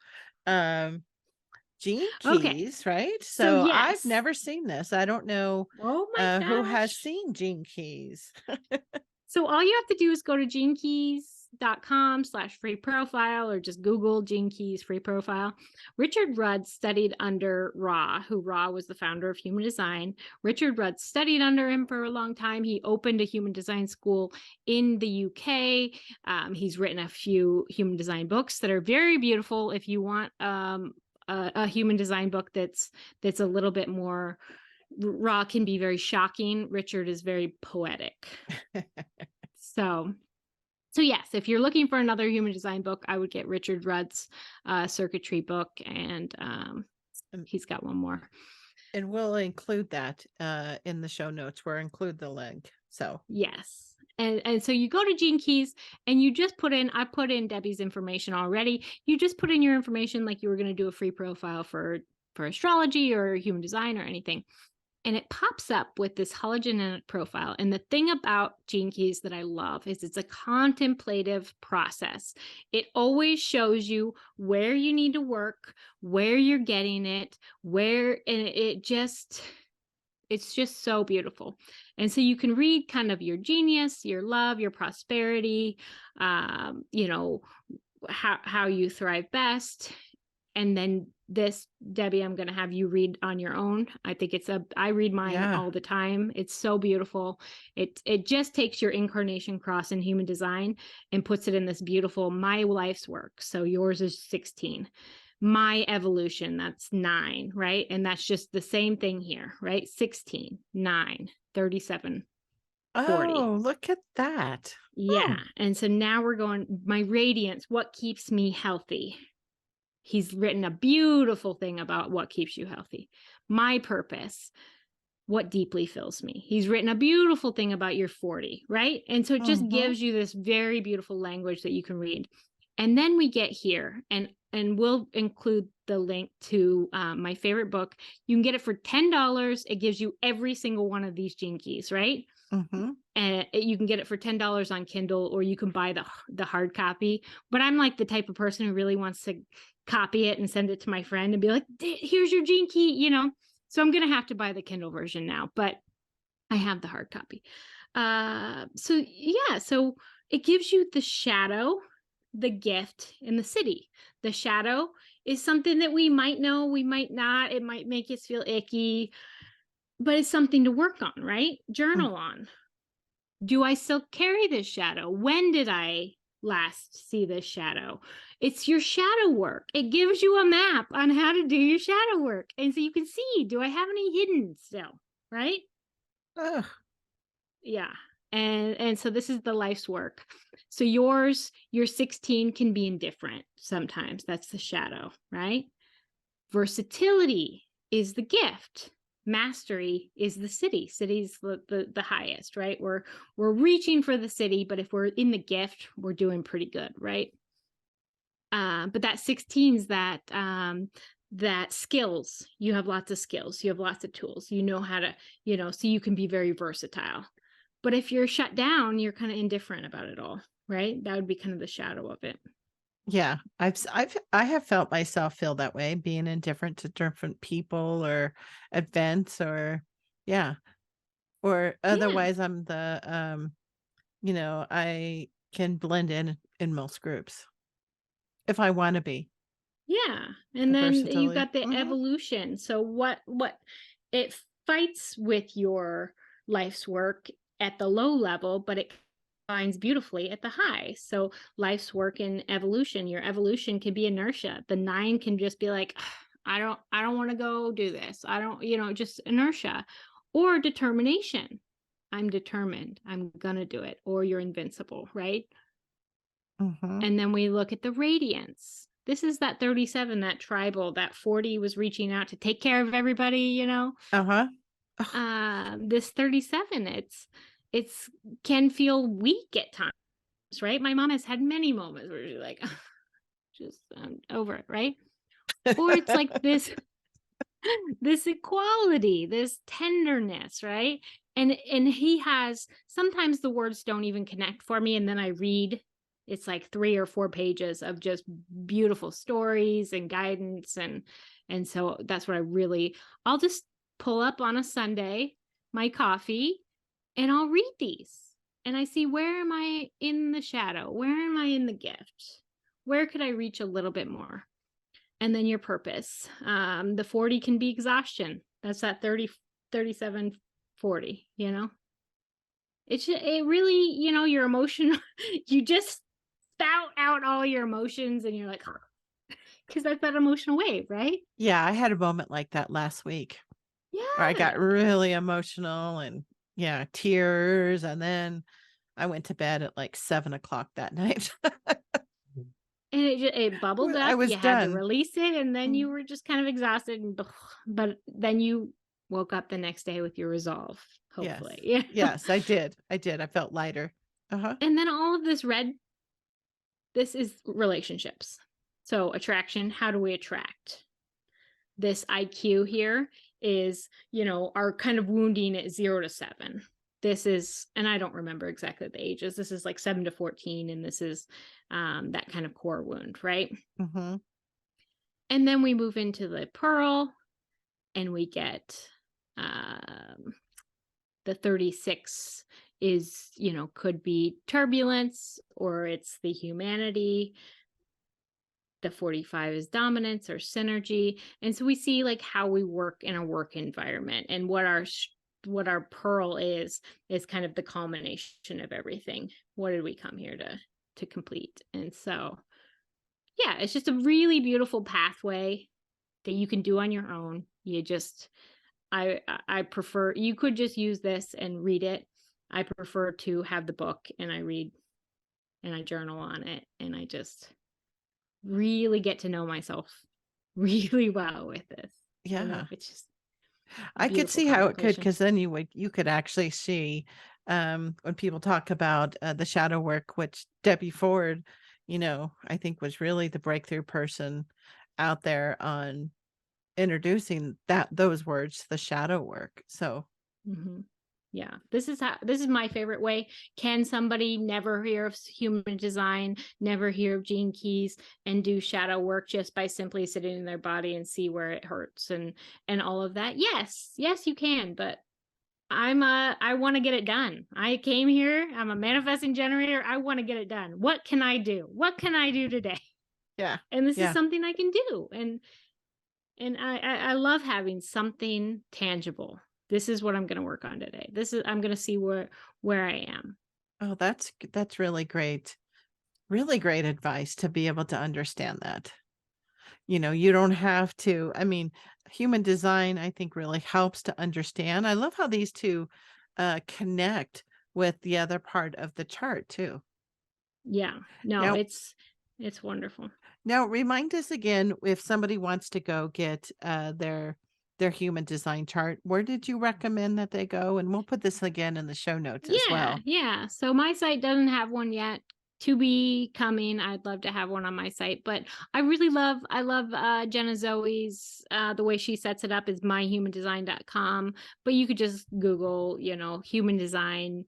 [SPEAKER 1] gene keys, right? So I've never seen this. I don't know who has seen gene keys.
[SPEAKER 2] So all you have to do is go to genekeys.com/free profile, or just Google Gene Keys free profile. Richard Rudd studied under Ra, who Ra was the founder of human design. Richard Rudd studied under him for a long time. He opened a human design school in the UK. He's written a few human design books that are very beautiful. If you want a human design book that's a little bit more, Ra can be very shocking. Richard is very poetic. So yes, if you're looking for another human design book, I would get Richard Rudd's circuitry book, and he's got one more.
[SPEAKER 1] And we'll include that in the show notes. We'll include the link. So
[SPEAKER 2] yes. And so you go to Gene Keys and you just I put in Debbie's information already. You just put in your information like you were going to do a free profile for astrology or human design or anything. And it pops up with this hologenetic profile. And the thing about Gene Keys that I love is it's a contemplative process. It always shows you where you need to work, where you're getting it, and it's just so beautiful. And so you can read kind of your genius, your love, your prosperity, how you thrive best. And then this, Debbie, I'm going to have you read on your own. I think I read mine all the time. It's so beautiful. It just takes your incarnation cross in human design and puts it in this beautiful, my life's work. So yours is 16. My evolution, that's 9, right? And that's just the same thing here, right? 16, 9, 37, 40.
[SPEAKER 1] Oh, look at that.
[SPEAKER 2] Yeah. And so now we're going, my radiance, what keeps me healthy? He's written a beautiful thing about what keeps you healthy. My purpose, what deeply fills me. He's written a beautiful thing about your 40, right? And so it just gives you this very beautiful language that you can read. And then we get here, and and we'll include the link to my favorite book. You can get it for $10. It gives you every single one of these gene keys, right?
[SPEAKER 1] Mm-hmm.
[SPEAKER 2] And you can get it for $10 on Kindle, or you can buy the hard copy. But I'm like the type of person who really wants to copy it and send it to my friend and be like, here's your gene key, you know? So I'm going to have to buy the Kindle version now, but I have the hard copy. So it gives you the shadow, the gift, and the city. The shadow is something that we might know, we might not. It might make us feel icky, but it's something to work on, right? Journal on. Do I still carry this shadow? When did I last see this shadow? It's your shadow work. It gives you a map on how to do your shadow work. And so you can see, do I have any hidden still? Right?
[SPEAKER 1] Ugh.
[SPEAKER 2] Yeah. And so this is the life's work. So your 16 can be indifferent sometimes. That's the shadow, right? Versatility is the gift. Mastery is the city. City's the highest, right? We're reaching for the city, but if we're in the gift, we're doing pretty good, right? But that 16's that skills. You have lots of skills. You have lots of tools. You know how to, so you can be very versatile. But if you're shut down, you're kind of indifferent about it all, right? That would be kind of the shadow of it.
[SPEAKER 1] Yeah, I have felt myself feel that way, being indifferent to different people or events, or yeah, or
[SPEAKER 2] Yeah.
[SPEAKER 1] otherwise I'm I can blend in most groups if I want to be.
[SPEAKER 2] Yeah. And
[SPEAKER 1] The
[SPEAKER 2] then you
[SPEAKER 1] versatility.
[SPEAKER 2] got the
[SPEAKER 1] Mm-hmm.
[SPEAKER 2] evolution. So what it fights with your life's work at the low level, but it combines beautifully at the high. So life's work and evolution, your evolution can be inertia. The 9 can just be like, I don't want to go do this. I don't, just inertia. Or determination. I'm determined. I'm gonna do it. Or you're invincible, right?
[SPEAKER 1] Mm-hmm.
[SPEAKER 2] And then we look at the radiance. This is that 37, that tribal, that 40 was reaching out to take care of everybody,
[SPEAKER 1] Uh-huh.
[SPEAKER 2] This 37, it's can feel weak at times, right? My mom has had many moments where she's like, just over it, right? Or it's like this equality, this tenderness, right? And he has, sometimes the words don't even connect for me, and then I read, it's like 3 or 4 pages of just beautiful stories and guidance, and so that's what I'll just pull up on a Sunday my coffee, and I'll read these, and I see, where am I in the shadow, where am I in the gift, where could I reach a little bit more? And then your purpose. The 40 can be exhaustion. That's that 30, 37, 40, it really, your emotion, you just spout out all your emotions and you're like, because that's that emotional wave, right?
[SPEAKER 1] Yeah, I had a moment like that last week where I got
[SPEAKER 2] Yeah.
[SPEAKER 1] really emotional and yeah, tears, and then I went to bed at like 7 o'clock that night.
[SPEAKER 2] And it bubbled
[SPEAKER 1] I
[SPEAKER 2] up.
[SPEAKER 1] was
[SPEAKER 2] You had to
[SPEAKER 1] done.
[SPEAKER 2] release it, and then
[SPEAKER 1] Mm.
[SPEAKER 2] you were just kind of exhausted. But then you woke up the next day with your resolve,
[SPEAKER 1] Yes.
[SPEAKER 2] hopefully. Yeah.
[SPEAKER 1] Yes, I did. I did. I felt lighter. Uh-huh.
[SPEAKER 2] And then all of this is relationships. So attraction, how do we attract? This IQ here is, our kind of wounding at 0 to 7. This is, and I don't remember exactly the ages. This is like 7 to 14, and this is that kind of core wound, right?
[SPEAKER 1] Mm-hmm.
[SPEAKER 2] And then we move into the pearl, and we get the 36 is, could be turbulence, or it's the humanity. The 45 is dominance or synergy. And so we see like how we work in a work environment, and what our pearl is kind of the culmination of everything. What did we come here to complete? And so yeah, it's just a really beautiful pathway that you can do on your own. I prefer, you could just use this and read it. I prefer to have the book, and I read and I journal on it, and I just really get to know myself really well with this.
[SPEAKER 1] Yeah.
[SPEAKER 2] It's just
[SPEAKER 1] I could
[SPEAKER 2] beautiful
[SPEAKER 1] see how it could,
[SPEAKER 2] contemplation.
[SPEAKER 1] because then you could actually see when people talk about the shadow work, which Debbie Ford, I think was really the breakthrough person out there on introducing those words, the shadow work. So,
[SPEAKER 2] Mhm. Yeah, this is my favorite way. Can somebody never hear of human design, never hear of gene keys, and do shadow work just by simply sitting in their body and see where it hurts and all of that? Yes, yes, you can. But I want to get it done. I came here. I'm a manifesting generator. I want to get it done. What can I do? What can I do today?
[SPEAKER 1] yeah.
[SPEAKER 2] And this is
[SPEAKER 1] Yeah.
[SPEAKER 2] something I can do. And I love having something tangible. This is what I'm going to work on today. I'm going to see where I am.
[SPEAKER 1] Oh, that's really great. Really great advice to be able to understand that. You don't have to, I mean, human design, I think, really helps to understand. I love how these two connect with the other part of the chart too.
[SPEAKER 2] Yeah. No,
[SPEAKER 1] Now,
[SPEAKER 2] it's wonderful.
[SPEAKER 1] now remind us again if somebody wants to go get their human design chart, where did you recommend that they go? And we'll put this again in the show notes as
[SPEAKER 2] Yeah,
[SPEAKER 1] well.
[SPEAKER 2] yeah. So my site doesn't have one yet. To be coming. I'd love to have one on my site, but I love Jenna Zoe's the way she sets it up is myhumandesign.com, but you could just Google, human design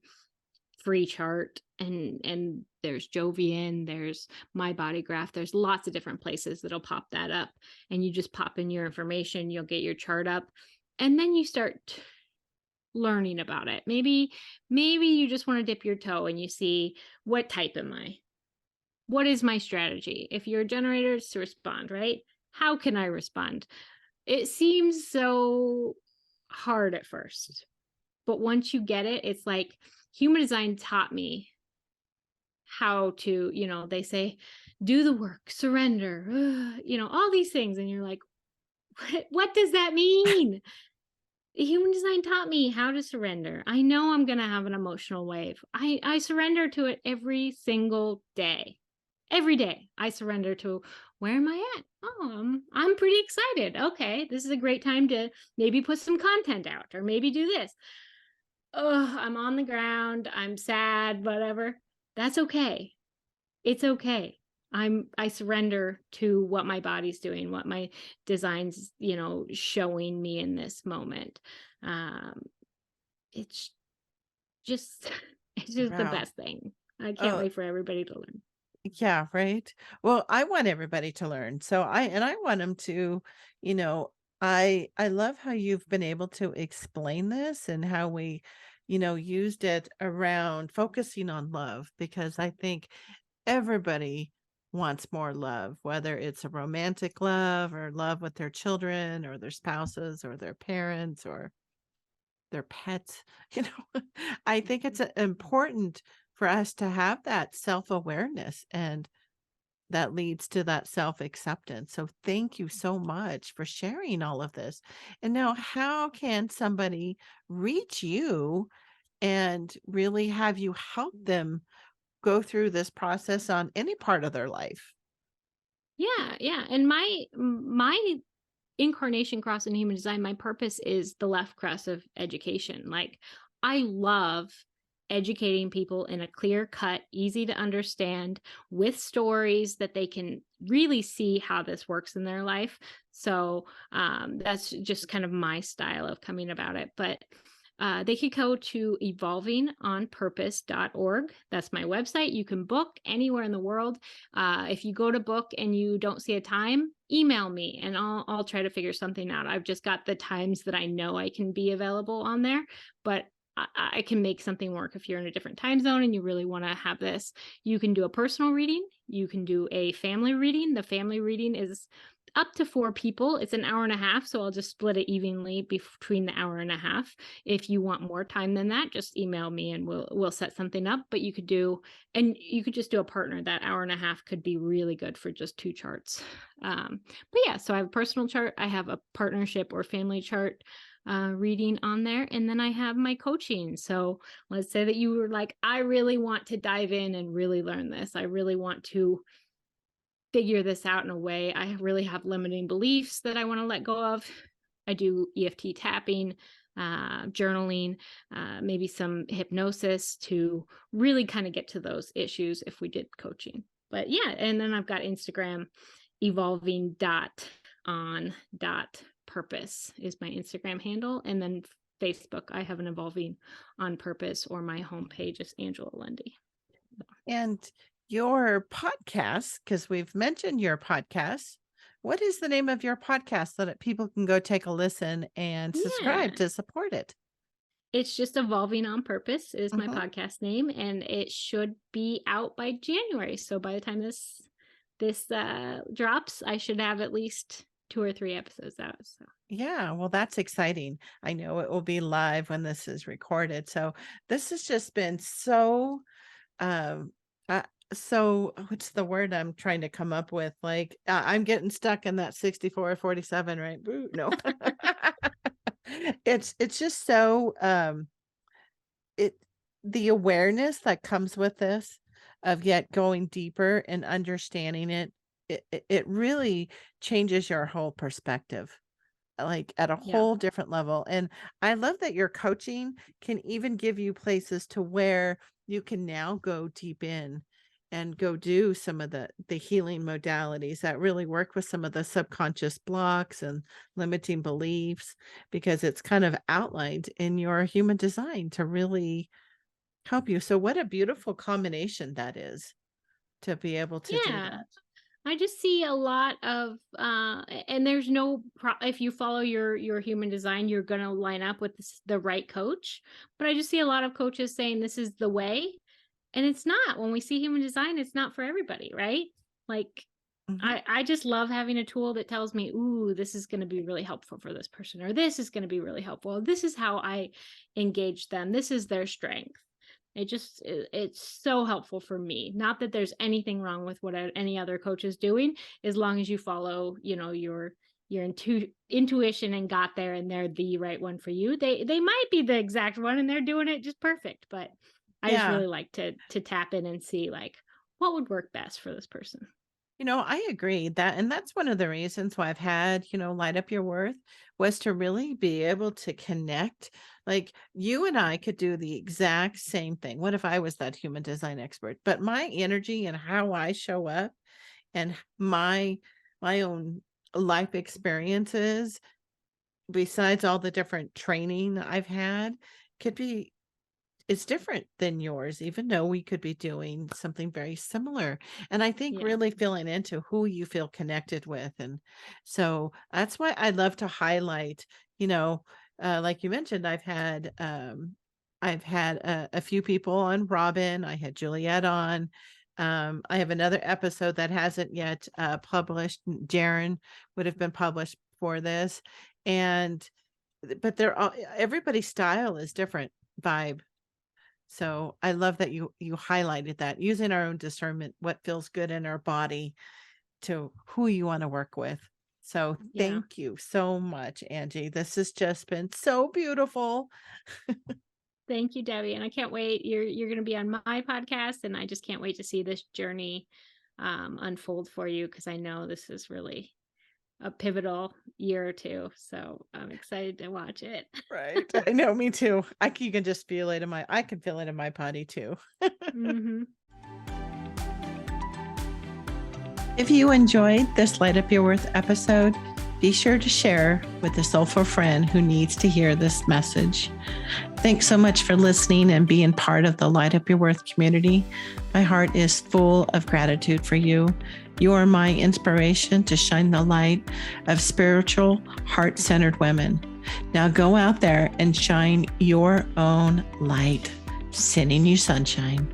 [SPEAKER 2] free chart, and there's Jovian, there's My Body Graph, there's lots of different places that'll pop that up, and you just pop in your information, you'll get your chart up, and then you start learning about it. Maybe you just want to dip your toe and you see, what type am I? What is my strategy? If you're a generator, it's to respond, right? How can I respond? It seems so hard at first, but once you get it, it's like human design taught me how to, they say, do the work, surrender, all these things. And you're like, what does that mean? Human design taught me how to surrender. I know I'm going to have an emotional wave. I surrender to it every single day. Every day I surrender to, where am I at? Oh, I'm pretty excited. Okay, this is a great time to maybe put some content out or maybe do this. Oh, I'm on the ground. I'm sad, whatever. That's okay. It's okay. I surrender to what my body's doing, what my designs, showing me in this moment. Um, it's just it's just the
[SPEAKER 1] Wow.
[SPEAKER 2] best thing. I can't
[SPEAKER 1] Oh,
[SPEAKER 2] wait for everybody to learn.
[SPEAKER 1] yeah, right. Well, I want everybody to learn. So I want them to, you know, I love how you've been able to explain this and how we, used it around focusing on love because I think everybody wants more love, whether it's a romantic love or love with their children or their spouses or their parents or their pets. You know, I think it's important for us to have that self-awareness and that leads to that self-acceptance. So thank you so much for sharing all of this. And now how can somebody reach you and really have you help them go through this process on any part of their life?
[SPEAKER 2] Yeah, yeah. And my incarnation cross in human design, my purpose is the left cross of education. Like, I love educating people in a clear cut, easy to understand, with stories that they can really see how this works in their life. So that's just kind of my style of coming about it. But they could go to evolvingonpurpose.org. That's my website. You can book anywhere in the world. If you go to book and you don't see a time, email me and I'll try to figure something out. I've just got the times that I know I can be available on there, but I can make something work. If you're in a different time zone and you really want to have this, you can do a personal reading. You can do a family reading. The family reading is up to 4 people. It's an hour and a half, so I'll just split it evenly between the hour and a half. If you want more time than that, just email me and we'll set something up. But you could just do a partner. That hour and a half could be really good for just 2 charts. But yeah, so I have a personal chart, I have a partnership or family chart reading on there, and then I have my coaching. So let's say that you were like, I really want to dive in and really learn this. I really want to figure this out in a way. I really have limiting beliefs that I want to let go of. I do EFT tapping, journaling, maybe some hypnosis to really kind of get to those issues if we did coaching. but yeah, and then I've got Instagram, evolving on purpose is my Instagram handle. And then Facebook, I have an Evolving on Purpose, or my homepage is Angela Lundy.
[SPEAKER 1] And your podcast, because we've mentioned your podcast, what is the name of your podcast so that people can go take a listen and subscribe
[SPEAKER 2] Yeah,
[SPEAKER 1] to support it?
[SPEAKER 2] it's just Evolving on Purpose is my
[SPEAKER 1] Mhm.
[SPEAKER 2] podcast name, and it should be out by January. So by the time this drops, I should have at least 2 or 3 episodes out. So
[SPEAKER 1] Yeah, well, that's exciting. I know it will be live when this is recorded. So this has just been so, um, uh, so what's the word I'm trying to come up with? Like, I'm getting stuck in that 64-47, right? Boo, no. It's just so, it the awareness that comes with this of yet going deeper and understanding it really changes your whole perspective, like at a
[SPEAKER 2] yeah.
[SPEAKER 1] whole different level. And I love that your coaching can even give you places to where you can now go deep in and go do some of the healing modalities that really work with some of the subconscious blocks and limiting beliefs, because it's kind of outlined in your human design to really help you. So what a beautiful combination that is to be able to do
[SPEAKER 2] Yeah.
[SPEAKER 1] that.
[SPEAKER 2] I just see a lot of and there's no if you follow your human design, you're going to line up with the right coach. But I just see a lot of coaches saying this is the way, and it's not. When we see human design, it's not for everybody, right? Like
[SPEAKER 1] Mhm.
[SPEAKER 2] I just love having a tool that tells me, ooh, this is going to be really helpful for this person, or this is going to be really helpful. This is how I engage them. This is their strength. It's so helpful for me. Not that there's anything wrong with what any other coach is doing, as long as you follow, your intuition and got there, and they're the right one for you. They might be the exact one and they're doing it just perfect, but I just
[SPEAKER 1] Yeah.
[SPEAKER 2] really like to tap in and see like what would work best for this person.
[SPEAKER 1] I agree that, and that's one of the reasons why I've had, Light Up Your Worth, was to really be able to connect. Like you and I could do the exact same thing. What if I was that human design expert? But my energy and how I show up and my own life experiences, besides all the different training I've had, could be it's different than yours, even though we could be doing something very similar. And I think
[SPEAKER 2] Yeah.
[SPEAKER 1] really feeling into who you feel connected with. And so that's why I love to highlight, like you mentioned, I've had a few people on. Robin, I had Juliet on. I have another episode that hasn't yet published. Jaren would have been published for this. And but they're all everybody's style is different vibe. So I love that you highlighted that, using our own discernment, what feels good in our body to who you want to work with. So
[SPEAKER 2] Yeah.
[SPEAKER 1] thank you so much, Angie. This has just been so beautiful.
[SPEAKER 2] Thank you, Debbie. And I can't wait. You're going to be on my podcast, and I just can't wait to see this journey unfold for you, because I know this is really a pivotal year or two. So I'm excited to watch it.
[SPEAKER 1] Right. I know, me too. You can just feel it I can feel it in my body too.
[SPEAKER 2] Hmm.
[SPEAKER 1] If you enjoyed this Light Up Your Worth episode, be sure to share with a soulful friend who needs to hear this message. Thanks so much for listening and being part of the Light Up Your Worth community. My heart is full of gratitude for you. You are my inspiration to shine the light of spiritual, heart-centered women. Now go out there and shine your own light. Sending you sunshine.